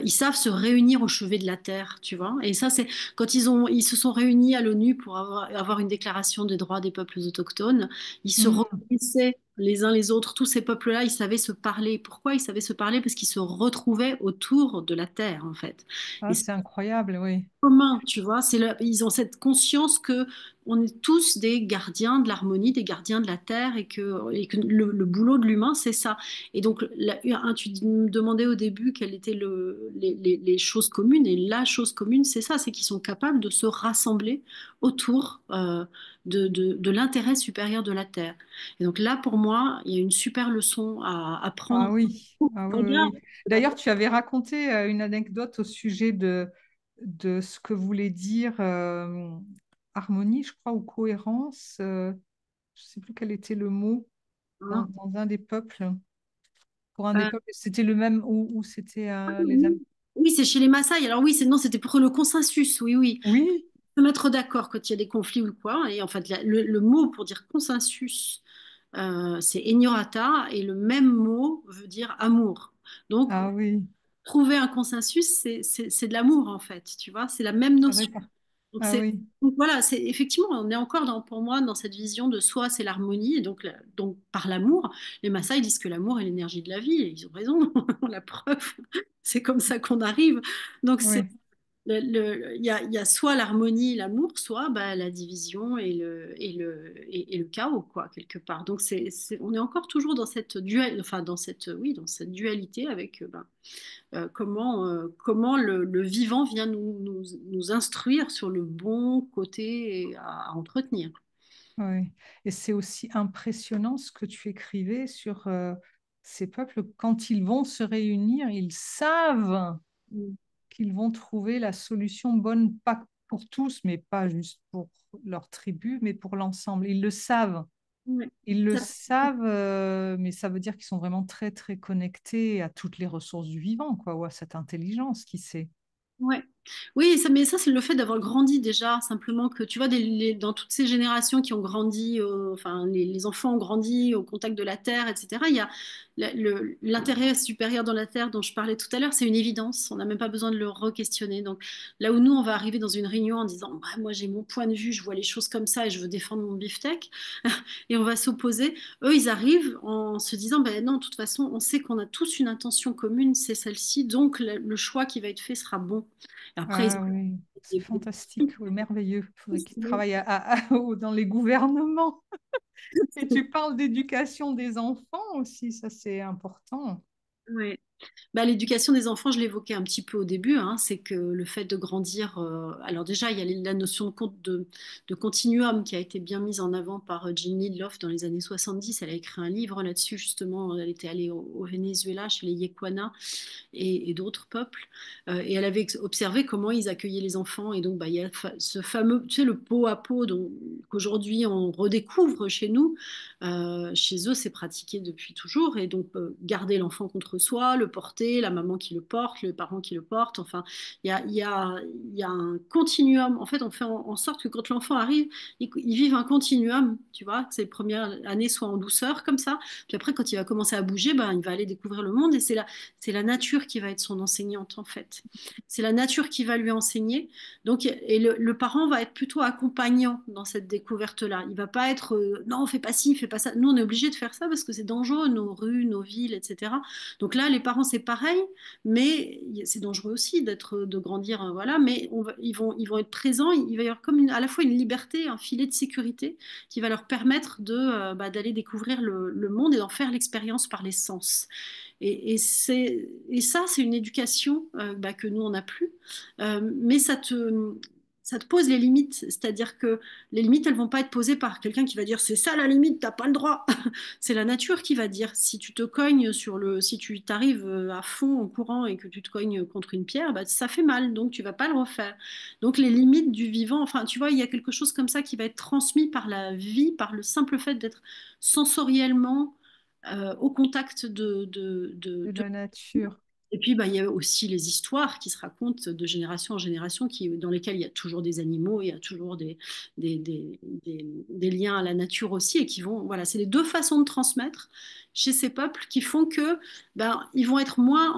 ils savent se réunir au chevet de la terre, tu vois, et ça c'est quand ils se sont réunis à l'ONU pour avoir une déclaration des droits des peuples autochtones, ils se Hmm. reconnaissaient les uns les autres, tous ces peuples-là, ils savaient se parler. Pourquoi ils savaient se parler? Parce qu'ils se retrouvaient autour de la terre, en fait. Et Ah, c'est c'est incroyable, oui. commun, tu vois. Ils ont cette conscience que on est tous des gardiens de l'harmonie, des gardiens de la terre, et que le boulot de l'humain, c'est ça. Et donc, tu me demandais au début quelles étaient les choses communes, et la chose commune, c'est ça, c'est qu'ils sont capables de se rassembler autour de l'intérêt supérieur de la terre. Et donc là, pour moi, il y a une super leçon à Ah prendre. oui, ah oui, oui, Regarde, oui. D'ailleurs, tu avais raconté une anecdote au sujet de ce que voulait dire harmonie, je crois, ou cohérence. Je ne sais plus quel était le mot hein. dans un des peuples. Pour un des peuples, c'était le même ou c'était les Oui, oui, c'est chez les Maasai. Alors oui, non, c'était pour le consensus. Oui, oui. Oui, Se mettre d'accord quand il y a des conflits ou quoi. Et en fait, le mot pour dire consensus, c'est enyorata, et le même mot veut dire amour. Donc, ah oui, trouver un consensus, c'est de l'amour, en fait. Tu vois, c'est la même c'est vrai notion. ça. Donc, Ah oui, donc voilà, c'est effectivement, on est encore pour moi dans cette vision de soi, c'est l'harmonie, et donc par l'amour. Les Maasai disent que l'amour est l'énergie de la vie, et ils ont raison. La preuve, c'est comme ça qu'on arrive. Donc c'est oui, il y a soit l'harmonie, l'amour, soit bah, la division et le chaos, quoi, quelque part. Donc on est encore toujours dans cette enfin oui, dans cette dualité avec comment le vivant vient nous instruire sur le bon côté à entretenir. oui. Et c'est aussi impressionnant ce que tu écrivais sur ces peuples. Quand ils vont se réunir, ils savent Mm. qu'ils vont trouver la solution bonne, pas pour tous, mais pas juste pour leur tribu, mais pour l'ensemble. Ils le savent. Ouais. Ils le Ça- savent, mais ça veut dire qu'ils sont vraiment très, très connectés à toutes les ressources du vivant, quoi, ou à cette intelligence qui sait. ouais. Oui, ça, mais ça, c'est le fait d'avoir grandi déjà, simplement que tu vois, dans toutes ces générations qui ont grandi, enfin, les enfants ont grandi au contact de la terre, etc. Il y a l'intérêt supérieur dans la terre dont je parlais tout à l'heure, c'est une évidence. On n'a même pas besoin de le re-questionner. Donc là où nous, on va arriver dans une réunion en disant, bah, moi, j'ai mon point de vue, je vois les choses comme ça et je veux défendre mon beefsteak, et on va s'opposer. Eux, ils arrivent en se disant, ben non, de toute façon, on sait qu'on a tous une intention commune, c'est celle-ci, donc le choix qui va être fait sera bon. Et après, ils Ah ont oui, c'est des- fantastique, oui, merveilleux. Il faudrait qu'ils travaillent dans les gouvernements. Et tu parles d'éducation des enfants aussi, ça c'est important. Ouais. Bah, l'éducation des enfants, je l'évoquais un petit peu au début, hein, c'est que le fait de grandir, alors déjà, il y a la notion de continuum qui a été bien mise en avant par Jean Lidloff dans les années 70. Elle a écrit un livre là-dessus, justement. Elle était allée au Venezuela, chez les Yekwana, et d'autres peuples. Et elle avait observé comment ils accueillaient les enfants. Et donc, bah, il y a ce fameux, tu sais, le pot à pot qu'aujourd'hui on redécouvre chez nous. Chez eux, c'est pratiqué depuis toujours. Et donc, garder l'enfant contre soi, le porter, la maman qui le porte, les parents qui le portent. Enfin, il y a un continuum. En fait, on fait en sorte que quand l'enfant arrive, il vive un continuum. Tu vois, que ses premières années soient en douceur, comme ça. Puis après, quand il va commencer à bouger, ben, il va aller découvrir le monde. Et c'est la nature qui va être son enseignante, en fait. C'est la nature qui va lui enseigner. Donc, et le parent va être plutôt accompagnant dans cette découverte-là. Il va pas être non, fais pas ci, fais pas ça. Nous, on est obligé de faire ça parce que c'est dangereux, nos rues, nos villes, etc. Donc là, les parents, c'est pareil, mais c'est dangereux aussi de grandir, voilà. Mais ils vont être présents. Il va y avoir comme à la fois une liberté, un filet de sécurité qui va leur permettre d'aller découvrir le monde et d'en faire l'expérience par les sens. Et ça, c'est une éducation que nous, on n'a plus. Mais ça te pose les limites. C'est-à-dire que les limites, elles vont pas être posées par quelqu'un qui va dire c'est ça la limite, t'as pas le droit. C'est la nature qui va dire si tu te cognes si tu t'arrives à fond en courant et que tu te cognes contre une pierre, bah, ça fait mal, donc tu vas pas le refaire. Donc les limites du vivant, enfin tu vois, il y a quelque chose comme ça qui va être transmis par la vie, par le simple fait d'être sensoriellement au contact De la nature. et puis, bah, il y a aussi les histoires qui se racontent de génération en génération, dans lesquelles il y a toujours des animaux, il y a toujours des liens à la nature aussi, et qui vont, voilà, c'est les deux façons de transmettre chez ces peuples qui font que, ben, ils vont être moins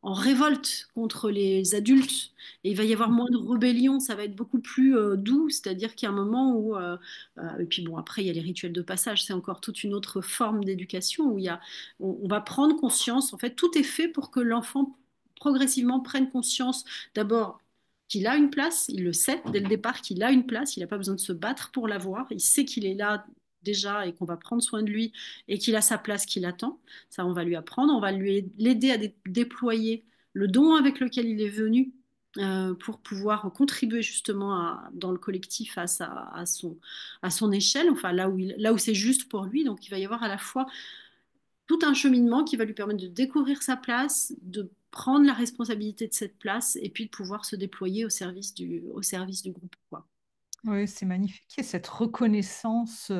en révolte contre les adultes, et il va y avoir moins de rébellion, ça va être beaucoup plus doux, c'est-à-dire qu'il y a un moment où, et puis bon, après, il y a les rituels de passage, c'est encore toute une autre forme d'éducation où on va prendre conscience, en fait, tout est fait pour que l'enfant progressivement prenne conscience d'abord qu'il a une place, il le sait dès le départ qu'il a une place, il n'a pas besoin de se battre pour l'avoir, il sait qu'il est là déjà et qu'on va prendre soin de lui et qu'il a sa place qui l'attend. Ça, on va lui apprendre, on va l'aider à déployer le don avec lequel il est venu pour pouvoir contribuer justement dans le collectif à son échelle, enfin là où c'est juste pour lui. Donc il va y avoir à la fois tout un cheminement qui va lui permettre de découvrir sa place, de prendre la responsabilité de cette place et puis de pouvoir se déployer au service du groupe, quoi. Oui, c'est magnifique. Il y a cette reconnaissance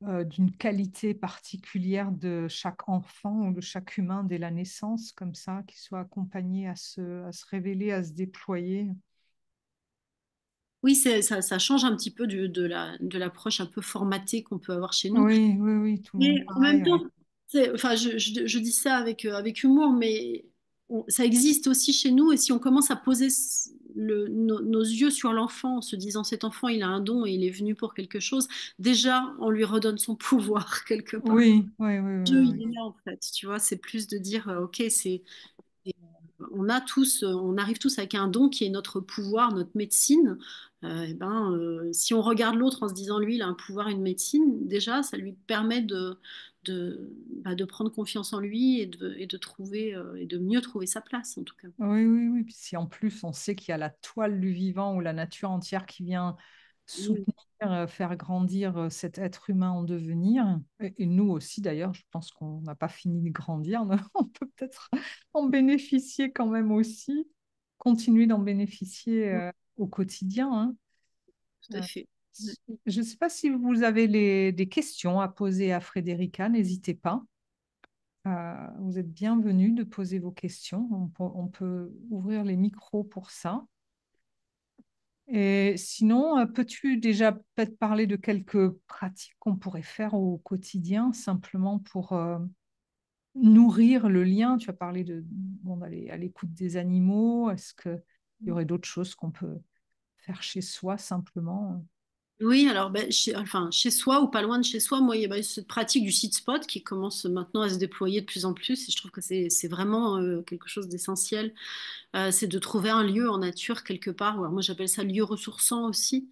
d'une qualité particulière de chaque enfant ou de chaque humain dès la naissance, comme ça, qui soit accompagné à se révéler, à se déployer. Oui, ça change un petit peu de l'approche un peu formatée qu'on peut avoir chez nous. Oui, oui, oui, tout le monde Mais en même pareil, temps, oui. enfin, je dis ça avec humour, mais ça existe aussi chez nous. Et si on commence à poser nos yeux sur l'enfant en se disant cet enfant, il a un don et il est venu pour quelque chose, déjà, on lui redonne son pouvoir quelque part. Oui, oui, oui, Le jeu, oui, il est là, en fait. Tu vois, c'est plus de dire, OK, on arrive tous avec un don qui est notre pouvoir, notre médecine. Si on regarde l'autre en se disant lui, il a un pouvoir, une médecine, déjà, ça lui permet de prendre confiance en lui et de trouver et de mieux trouver sa place, en tout cas. oui, oui, oui. Puis si en plus on sait qu'il y a la toile du vivant ou la nature entière qui vient Oui, soutenir, faire grandir cet être humain en devenir, et nous aussi d'ailleurs, je pense qu'on n'a pas fini de grandir, on peut peut-être en bénéficier quand même aussi, continuer d'en bénéficier au quotidien, hein. tout à Euh, fait. je ne sais pas si vous avez des questions à poser à Frédérica, n'hésitez pas. Vous êtes bienvenus de poser vos questions. On peut ouvrir les micros pour ça. Et sinon, peux-tu déjà peut-être parler de quelques pratiques qu'on pourrait faire au quotidien, simplement pour nourrir le lien? Tu as parlé de, bon, d'aller à l'écoute des animaux. Est-ce qu'il y aurait d'autres choses qu'on peut faire chez soi simplement? Oui, alors ben, enfin, chez soi ou pas loin de chez soi, moi, il y a ben, cette pratique du site spot qui commence maintenant à se déployer de plus en plus et je trouve que c'est vraiment quelque chose d'essentiel. C'est de trouver un lieu en nature quelque part. Alors moi, j'appelle ça lieu ressourçant aussi.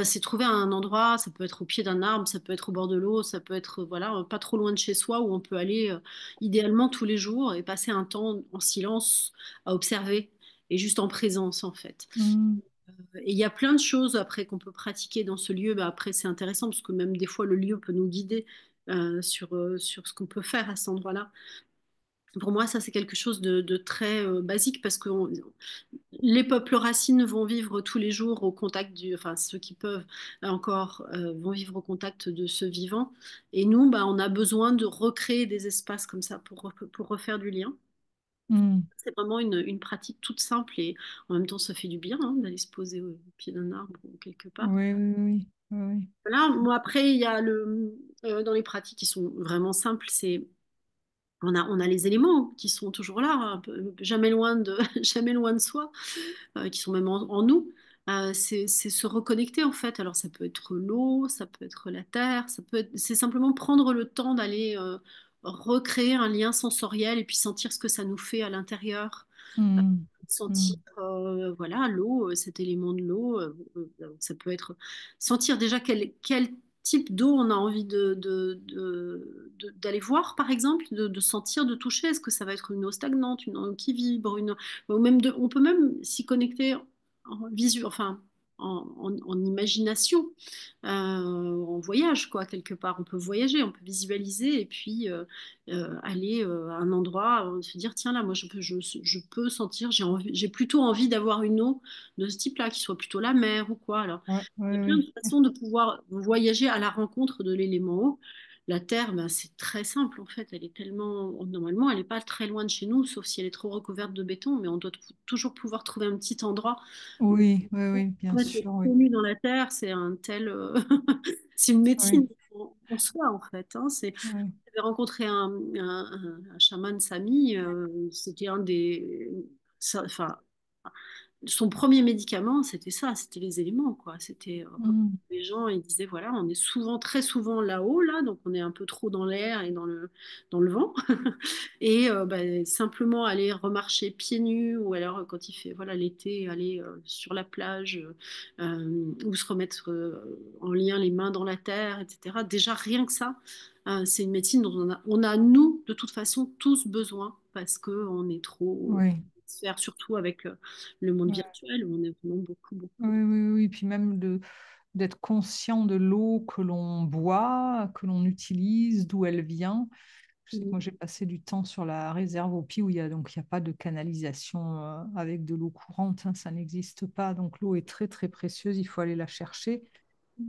C'est trouver un endroit, ça peut être au pied d'un arbre, ça peut être au bord de l'eau, ça peut être voilà, pas trop loin de chez soi où on peut aller idéalement tous les jours et passer un temps en silence à observer et juste en présence en fait. Hmm, Et il y a plein de choses après qu'on peut pratiquer dans ce lieu. Bah, après, c'est intéressant parce que même des fois, le lieu peut nous guider sur ce qu'on peut faire à cet endroit-là. Pour moi, ça, c'est quelque chose de très basique parce que les peuples racines vont vivre tous les jours au contact enfin, ceux qui peuvent encore vont vivre au contact de ce vivant. Et nous, bah, on a besoin de recréer des espaces comme ça pour refaire du lien. hmm. C'est vraiment une pratique toute simple et en même temps, ça fait du bien hein, d'aller se poser au pied d'un arbre ou quelque part. Oui, oui, oui, oui, oui. Voilà, moi après, il y a dans les pratiques qui sont vraiment simples, on a les éléments qui sont toujours là, jamais loin jamais loin de soi, qui sont même en nous. C'est se reconnecter en fait. Alors ça peut être l'eau, ça peut être la terre, c'est simplement prendre le temps d'aller recréer un lien sensoriel et puis sentir ce que ça nous fait à l'intérieur Hmm, sentir hmm, voilà l'eau, cet élément de l'eau. Ça peut être sentir déjà quel type d'eau on a envie d'aller voir, par exemple, de sentir, de toucher. Est-ce que ça va être une eau stagnante, une eau qui vibre, ou même on peut même s'y connecter en visu, enfin en imagination, en voyage, quoi, quelque part. On peut voyager, on peut visualiser et puis aller à un endroit, se dire, tiens, là, moi, je peux sentir, j'ai plutôt envie d'avoir une eau de ce type-là, qui soit plutôt la mer ou quoi. Alors, ouais, il y ouais, a plein oui. de façons de pouvoir voyager à la rencontre de l'élément eau. La Terre, ben, c'est très simple en fait. Elle est tellement, normalement, elle n'est pas très loin de chez nous, sauf si elle est trop recouverte de béton, mais on doit toujours pouvoir trouver un petit endroit où Oui, oui, oui, bien mettre sûr, oui. connu dans la Terre. C'est un tel, c'est une médecine Oui, en soi en fait. Hein. oui, J'avais rencontré un chaman Sami, c'était un enfin, son premier médicament, c'était ça, c'était les éléments, quoi. C'était hmm, les gens, ils disaient voilà, on est souvent, très souvent là-haut, là, donc on est un peu trop dans l'air et dans le vent, et bah, simplement aller remarcher pieds nus, ou alors quand il fait voilà l'été, aller sur la plage, ou se remettre en lien les mains dans la terre, etc. Déjà rien que ça. C'est une médecine dont on a, nous, de toute façon, tous besoin parce qu'on est trop oui. faire surtout avec le monde Ouais. virtuel où on est vraiment beaucoup, Oui, beaucoup. oui, oui. Puis même d'être conscient de l'eau que l'on boit, que l'on utilise, d'où elle vient. Je sais que Mhm. moi, j'ai passé du temps sur la réserve au Pi où il y a pas de canalisation avec de l'eau courante, hein, ça n'existe pas. Donc l'eau est très, très précieuse, il faut aller la chercher.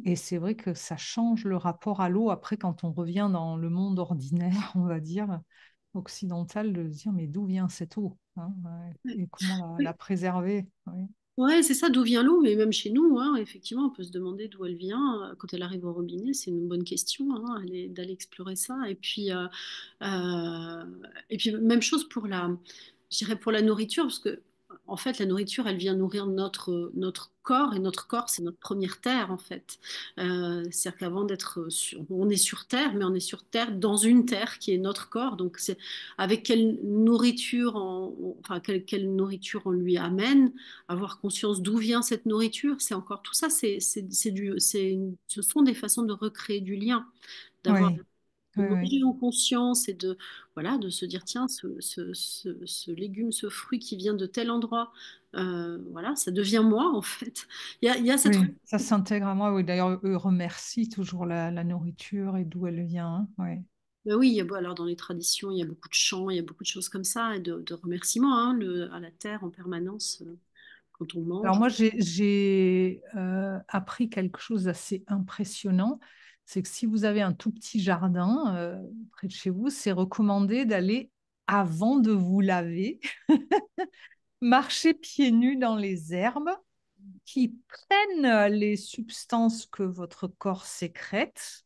Et c'est vrai que ça change le rapport à l'eau après quand on revient dans le monde ordinaire, on va dire, occidental, de se dire mais d'où vient cette eau, hein, ouais, et comment la Oui. préserver. Oui. Ouais, c'est ça, d'où vient l'eau, mais même chez nous, hein, effectivement, on peut se demander d'où elle vient quand elle arrive au robinet, c'est une bonne question, hein, d'aller explorer ça. Euh, et puis même chose je dirais pour la nourriture, parce que en fait, la nourriture, elle vient nourrir notre corps, et notre corps, c'est notre première terre, en fait. C'est-à-dire qu'avant on est sur terre, mais on est sur terre dans une terre qui est notre corps. Donc, c'est avec quelle nourriture, enfin, quelle nourriture on lui amène, avoir conscience d'où vient cette nourriture, c'est encore tout ça, ce sont des façons de recréer du lien, d'avoir Oui, de oui, oui, manger en conscience et voilà, de se dire, tiens, ce légume, ce fruit qui vient de tel endroit, voilà, ça devient moi, en fait. Il y a cette... oui, ça s'intègre à moi. Oui. D'ailleurs, eux remercient toujours la nourriture et d'où elle vient, hein. Oui. Ben oui, alors dans les traditions, il y a beaucoup de chants, il y a beaucoup de choses comme ça, et de remerciements hein, à la terre en permanence. quand on Alors mange. moi, j'ai appris quelque chose d'assez impressionnant. C'est que si vous avez un tout petit jardin près de chez vous, c'est recommandé d'aller, avant de vous laver, marcher pieds nus dans les herbes qui prennent les substances que votre corps sécrète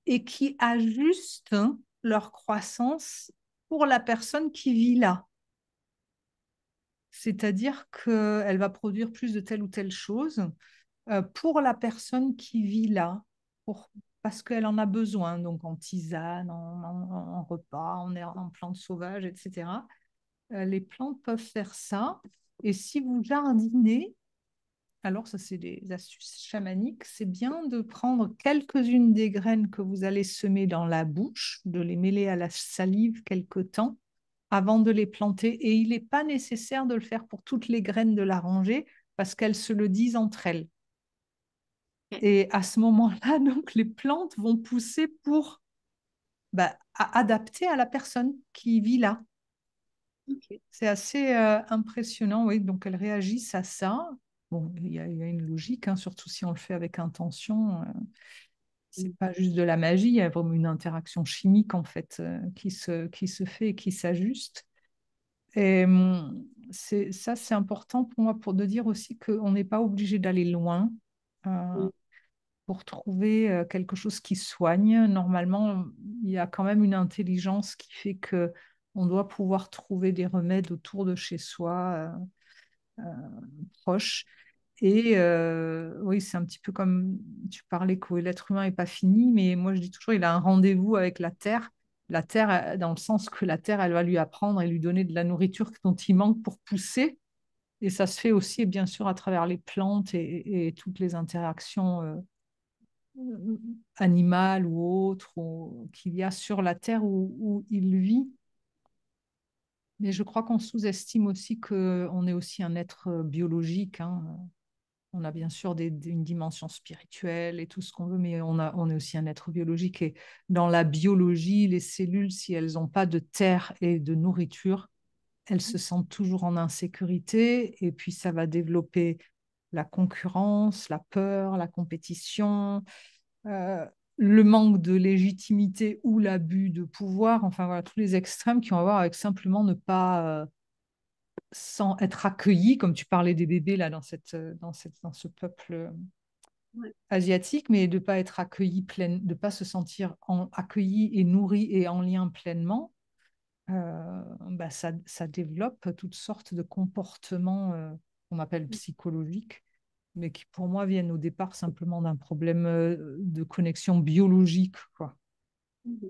et qui ajustent leur croissance pour la personne qui vit là. C'est-à-dire qu'elle va produire plus de telle ou telle chose pour la personne qui vit là, parce qu'elle en a besoin, donc en tisane, en repas, en plantes sauvages, etc. Les plantes peuvent faire ça. Et si vous jardinez, alors ça c'est des astuces chamaniques, c'est bien de prendre quelques-unes des graines que vous allez semer dans la bouche, de les mêler à la salive quelque temps avant de les planter. Et il n'est pas nécessaire de le faire pour toutes les graines de la rangée parce qu'elles se le disent entre elles. Ok, Et à ce moment-là, donc, les plantes vont pousser pour adapter à la personne qui vit là. ok. C'est assez impressionnant, oui. Donc, elles réagissent à ça. Bon, il y a une logique, hein, surtout si on le fait avec intention. C'est pas juste de la magie, il y a vraiment une interaction chimique, en fait, qui se fait et qui s'ajuste. Et ça, c'est important pour moi pour de dire aussi qu'on n'est pas obligé d'aller loin. Euh, Mm, pour trouver quelque chose qui soigne. Normalement, il y a quand même une intelligence qui fait que on doit pouvoir trouver des remèdes autour de chez soi, proches. Et oui, c'est un petit peu comme tu parlais que l'être humain n'est pas fini, mais moi je dis toujours, il a un rendez-vous avec la Terre. La Terre, dans le sens que la Terre, elle va lui apprendre et lui donner de la nourriture dont il manque pour pousser. Et ça se fait aussi, bien sûr, à travers les plantes et toutes les interactions animal ou autre qu'il y a sur la terre où il vit. Mais je crois qu'on sous-estime aussi qu'on est aussi un être biologique, hein. On a bien sûr une dimension spirituelle et tout ce qu'on veut, mais on est aussi un être biologique. Et dans la biologie, les cellules, si elles n'ont pas de terre et de nourriture, elles se sentent toujours en insécurité. Et puis, ça va développer la concurrence, la peur, la compétition, euh, le manque de légitimité ou l'abus de pouvoir, enfin voilà, tous les extrêmes qui ont à voir avec simplement ne pas sans être accueilli, comme tu parlais des bébés là dans ce peuple ouais. asiatique, mais de ne pas être accueilli plein, de pas se sentir accueilli et nourri et en lien pleinement. Ça développe toutes sortes de comportements qu'on appelle psychologiques, mais qui pour moi viennent au départ simplement d'un problème de connexion biologique, quoi. Mhm.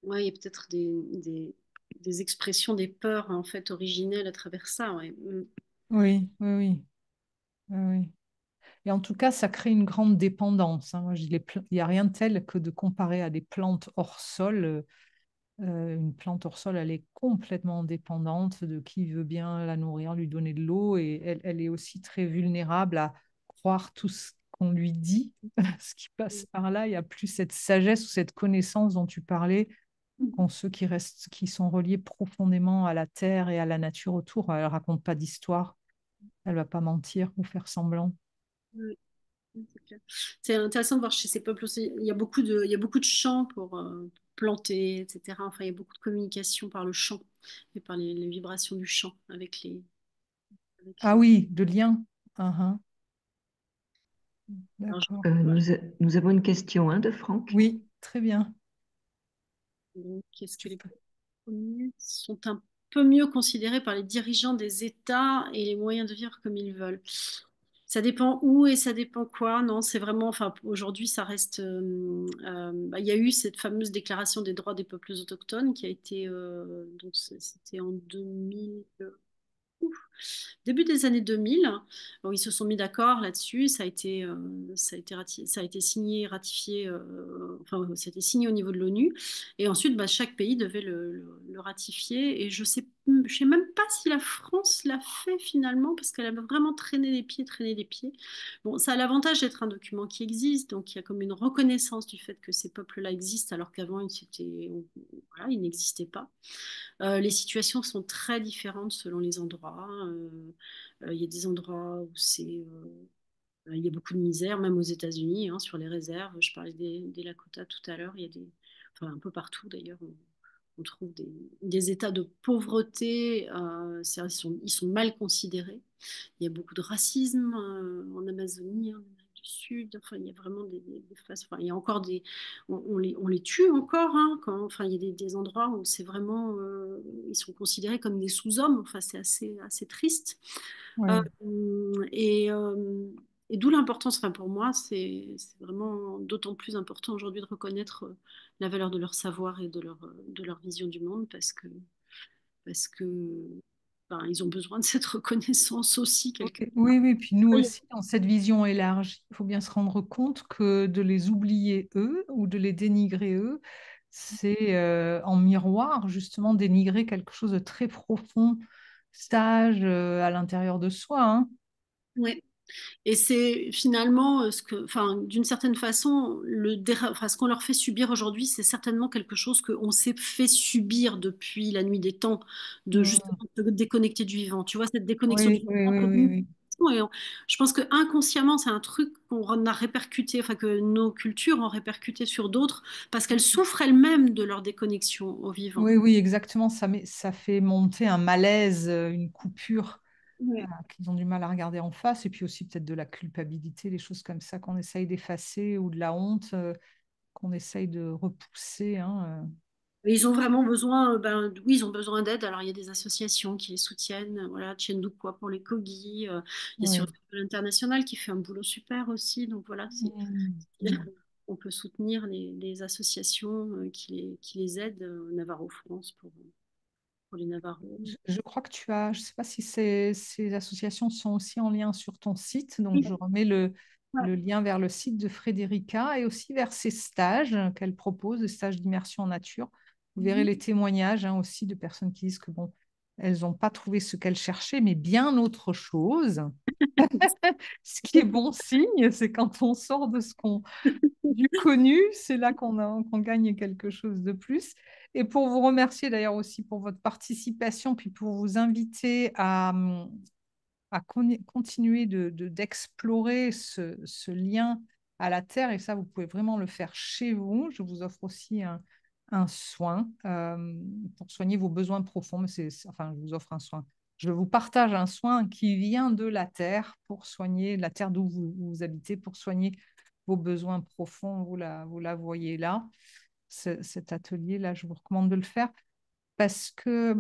Ouais, il y a peut-être des expressions, des peurs en fait originelles à travers ça. Ouais. Mm. Oui, oui, oui, oui, oui. Et en tout cas, ça crée une grande dépendance, hein. Moi, il n'y a rien de tel que de comparer à des plantes hors sol. Une plante hors sol, elle est complètement dépendante de qui veut bien la nourrir, lui donner de l'eau, et elle est aussi très vulnérable à croire tout ce qu'on lui dit, ce qui passe par là. Il n'y a plus cette sagesse ou cette connaissance dont tu parlais, Mhm. qu'ont ceux qui restent, qui sont reliés profondément à la terre et à la nature autour. Elle raconte pas d'histoire, elle va pas mentir ou faire semblant. Ouais, c'est clair. C'est intéressant de voir chez ces peuples aussi. Il y a beaucoup de chants pour planter, etc. Enfin, il y a beaucoup de communication par le chant et par les vibrations du chant avec Ah les... oui, de lien. Uhum. Alors, D'accord. Nous avons une question hein, de Franck. Oui, très bien. donc, est-ce que Tu les peux- communes sont un peu mieux considérées par les dirigeants des États et les moyens de vivre comme ils veulent? Ça dépend où et ça dépend quoi. Non, c'est vraiment, enfin, aujourd'hui, ça reste. Il y a eu cette fameuse déclaration des droits des peuples autochtones qui a été, donc c'était en 2000, début des années 2000. Bon, ils se sont mis d'accord là-dessus. Ça a été signé, ratifié. Enfin, ça a été signé au niveau de l'ONU. Et ensuite, bah, chaque pays devait le ratifier. Et je sais je sais même pas si la France l'a fait finalement, parce qu'elle a vraiment traîné les pieds, traîné les pieds. Bon, ça a l'avantage d'être un document qui existe, donc il y a comme une reconnaissance du fait que ces peuples-là existent, alors qu'avant, voilà, ils n'existaient pas. Les situations sont très différentes selon les endroits. Il y a des endroits où il y a beaucoup de misère, même aux États-Unis, hein, sur les réserves. Je parlais des Lakota tout à l'heure. Enfin, un peu partout d'ailleurs, on trouve des états de pauvreté. Ils sont mal considérés. Il y a beaucoup de racisme en Amazonie, en Amérique du Sud. Enfin, il y a vraiment des phases. Enfin, il y a encore on les tue encore. Hein, enfin, il y a des endroits où c'est vraiment. Ils sont considérés comme des sous-hommes. Enfin, c'est assez triste. Euh, Oui. et, euh, et d'où l'importance, enfin pour moi, c'est vraiment d'autant plus important aujourd'hui de reconnaître la valeur de leur savoir et de leur vision du monde parce que ben, ils ont besoin de cette reconnaissance aussi quelque Oui, part. oui, oui. Puis nous Oui, aussi, dans cette vision élargie, il faut bien se rendre compte que de les oublier eux ou de les dénigrer eux, c'est en miroir justement dénigrer quelque chose de très profond, sage à l'intérieur de soi. Hein. ouais. Et c'est finalement enfin, d'une certaine façon, enfin, ce qu'on leur fait subir aujourd'hui, c'est certainement quelque chose qu'on s'est fait subir depuis la nuit des temps, de Mm. justement se déconnecter du vivant. Tu vois, cette déconnexion du Oui, oui, vivant. oui, oui, oui. Je pense que inconsciemment, c'est un truc qu'on a répercuté, enfin que nos cultures ont répercuté sur d'autres, parce qu'elles souffrent elles-mêmes de leur déconnexion au vivant. Oui, oui, exactement. Ça fait monter un malaise, une coupure Ouais. qu'ils ont du mal à regarder en face, et puis aussi peut-être de la culpabilité, des choses comme ça qu'on essaye d'effacer, ou de la honte qu'on essaye de repousser. Hein. Et ils ont vraiment besoin, ben, oui, ils ont besoin d'aide. Alors, il y a des associations qui les soutiennent. Voilà, Tiendou-Quoi pour les Kogis. Il y a sur Oui. l'international qui fait un boulot super aussi. Donc, voilà, Mm, mm. on peut soutenir les associations qui les aident. Navarro France pour les Navarros. Je crois que tu as, je ne sais pas si ces associations sont aussi en lien sur ton site, donc Oui, je remets ouais. le lien vers le site de Frédérica et aussi vers ses stages qu'elle propose, des stages d'immersion en nature. Vous verrez Mhm. les témoignages hein, aussi de personnes qui disent que bon, elles n'ont pas trouvé ce qu'elles cherchaient, mais bien autre chose. Ce qui est bon signe, c'est quand on sort de ce qu'on du connu, c'est là qu'on gagne quelque chose de plus. Et pour vous remercier d'ailleurs aussi pour votre participation, puis pour vous inviter à continuer d'explorer ce lien à la terre, et ça, vous pouvez vraiment le faire chez vous. Je vous offre aussi un soin pour soigner vos besoins profonds. Mais enfin, je vous offre un soin. Je vous partage un soin qui vient de la terre pour soigner la terre d'où vous habitez, pour soigner vos besoins profonds. Vous la voyez là. Cet atelier-là, je vous recommande de le faire parce que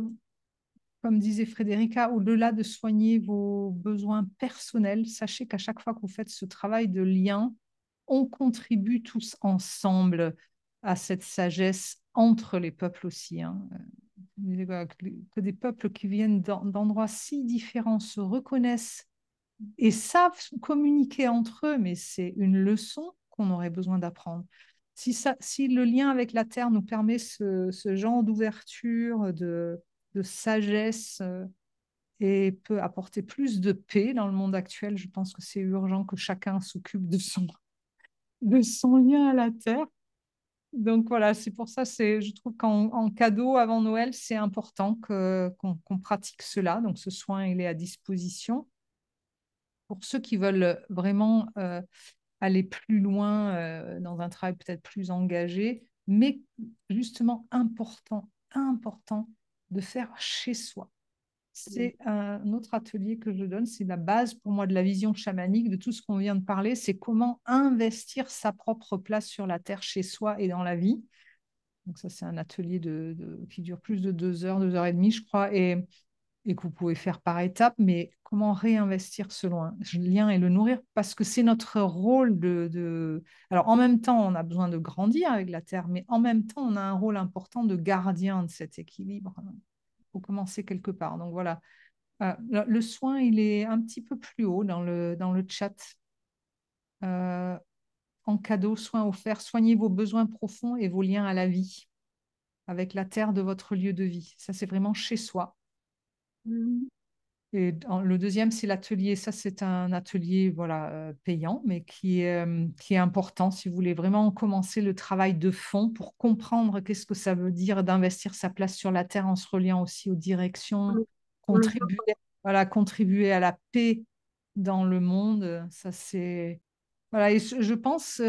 comme disait Frédérica, au-delà de soigner vos besoins personnels, sachez qu'à chaque fois que vous faites ce travail de lien, on contribue tous ensemble à cette sagesse entre les peuples aussi. Hein. Que des peuples qui viennent d'endroits si différents se reconnaissent et savent communiquer entre eux, mais c'est une leçon qu'on aurait besoin d'apprendre. Si le lien avec la terre nous permet ce genre d'ouverture, de sagesse et peut apporter plus de paix dans le monde actuel, je pense que c'est urgent que chacun s'occupe de son lien à la terre. Donc voilà, c'est pour ça, je trouve qu'en cadeau avant Noël, c'est important qu'on pratique cela. Donc ce soin, il est à disposition pour ceux qui veulent vraiment aller plus loin dans un travail peut-être plus engagé, mais justement important de faire chez soi. C'est un autre atelier que je donne, c'est la base pour moi de la vision chamanique, de tout ce qu'on vient de parler, c'est comment investir sa propre place sur la terre chez soi et dans la vie. Donc ça, c'est un atelier qui dure plus de 2 heures et demie, je crois, et que vous pouvez faire par étapes, mais comment réinvestir ce lien et le nourrir, parce que c'est notre rôle Alors, en même temps, on a besoin de grandir avec la Terre, mais en même temps, on a un rôle important de gardien de cet équilibre. Il faut commencer quelque part. Donc voilà. Le soin, il est un petit peu plus haut dans le chat. Euh, En cadeau, soin offert, soignez vos besoins profonds et vos liens à la vie avec la terre de votre lieu de vie. Ça, c'est vraiment chez soi. Mm. Et le deuxième, c'est l'atelier. Ça, c'est un atelier voilà, payant, mais qui est important si vous voulez vraiment commencer le travail de fond pour comprendre qu'est-ce que ça veut dire d'investir sa place sur la Terre en se reliant aussi aux directions, Mm. contribuer, voilà, contribuer à la paix dans le monde. Ça, c'est... Voilà, et je pense,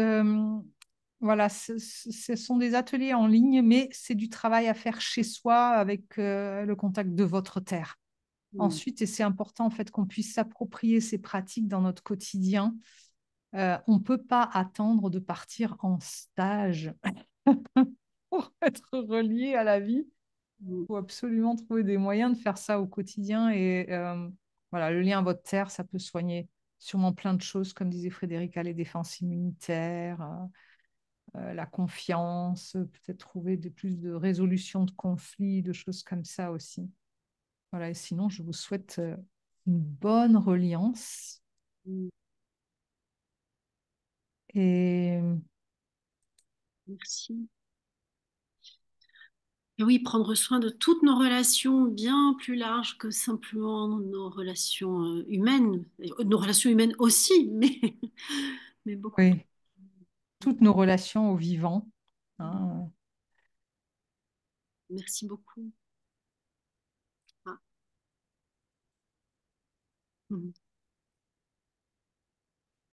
voilà, ce sont des ateliers en ligne, mais c'est du travail à faire chez soi avec le contact de votre terre. Mm. Ensuite, et c'est important en fait qu'on puisse s'approprier ces pratiques dans notre quotidien. On ne peut pas attendre de partir en stage pour être relié à la vie. Mm. Il faut absolument trouver des moyens de faire ça au quotidien. Et voilà, le lien à votre terre, ça peut soigner sûrement plein de choses, comme disait Frédérica, les défenses immunitaires, la confiance, peut-être trouver plus de résolution de conflits, de choses comme ça aussi. Voilà, et sinon, je vous souhaite une bonne reliance. Mm. Et Merci. Et oui, prendre soin de toutes nos relations bien plus larges que simplement nos relations humaines. Et nos relations humaines aussi, mais beaucoup plus. oui, toutes nos relations au vivant. Hein. Merci beaucoup. Ah. Mhm.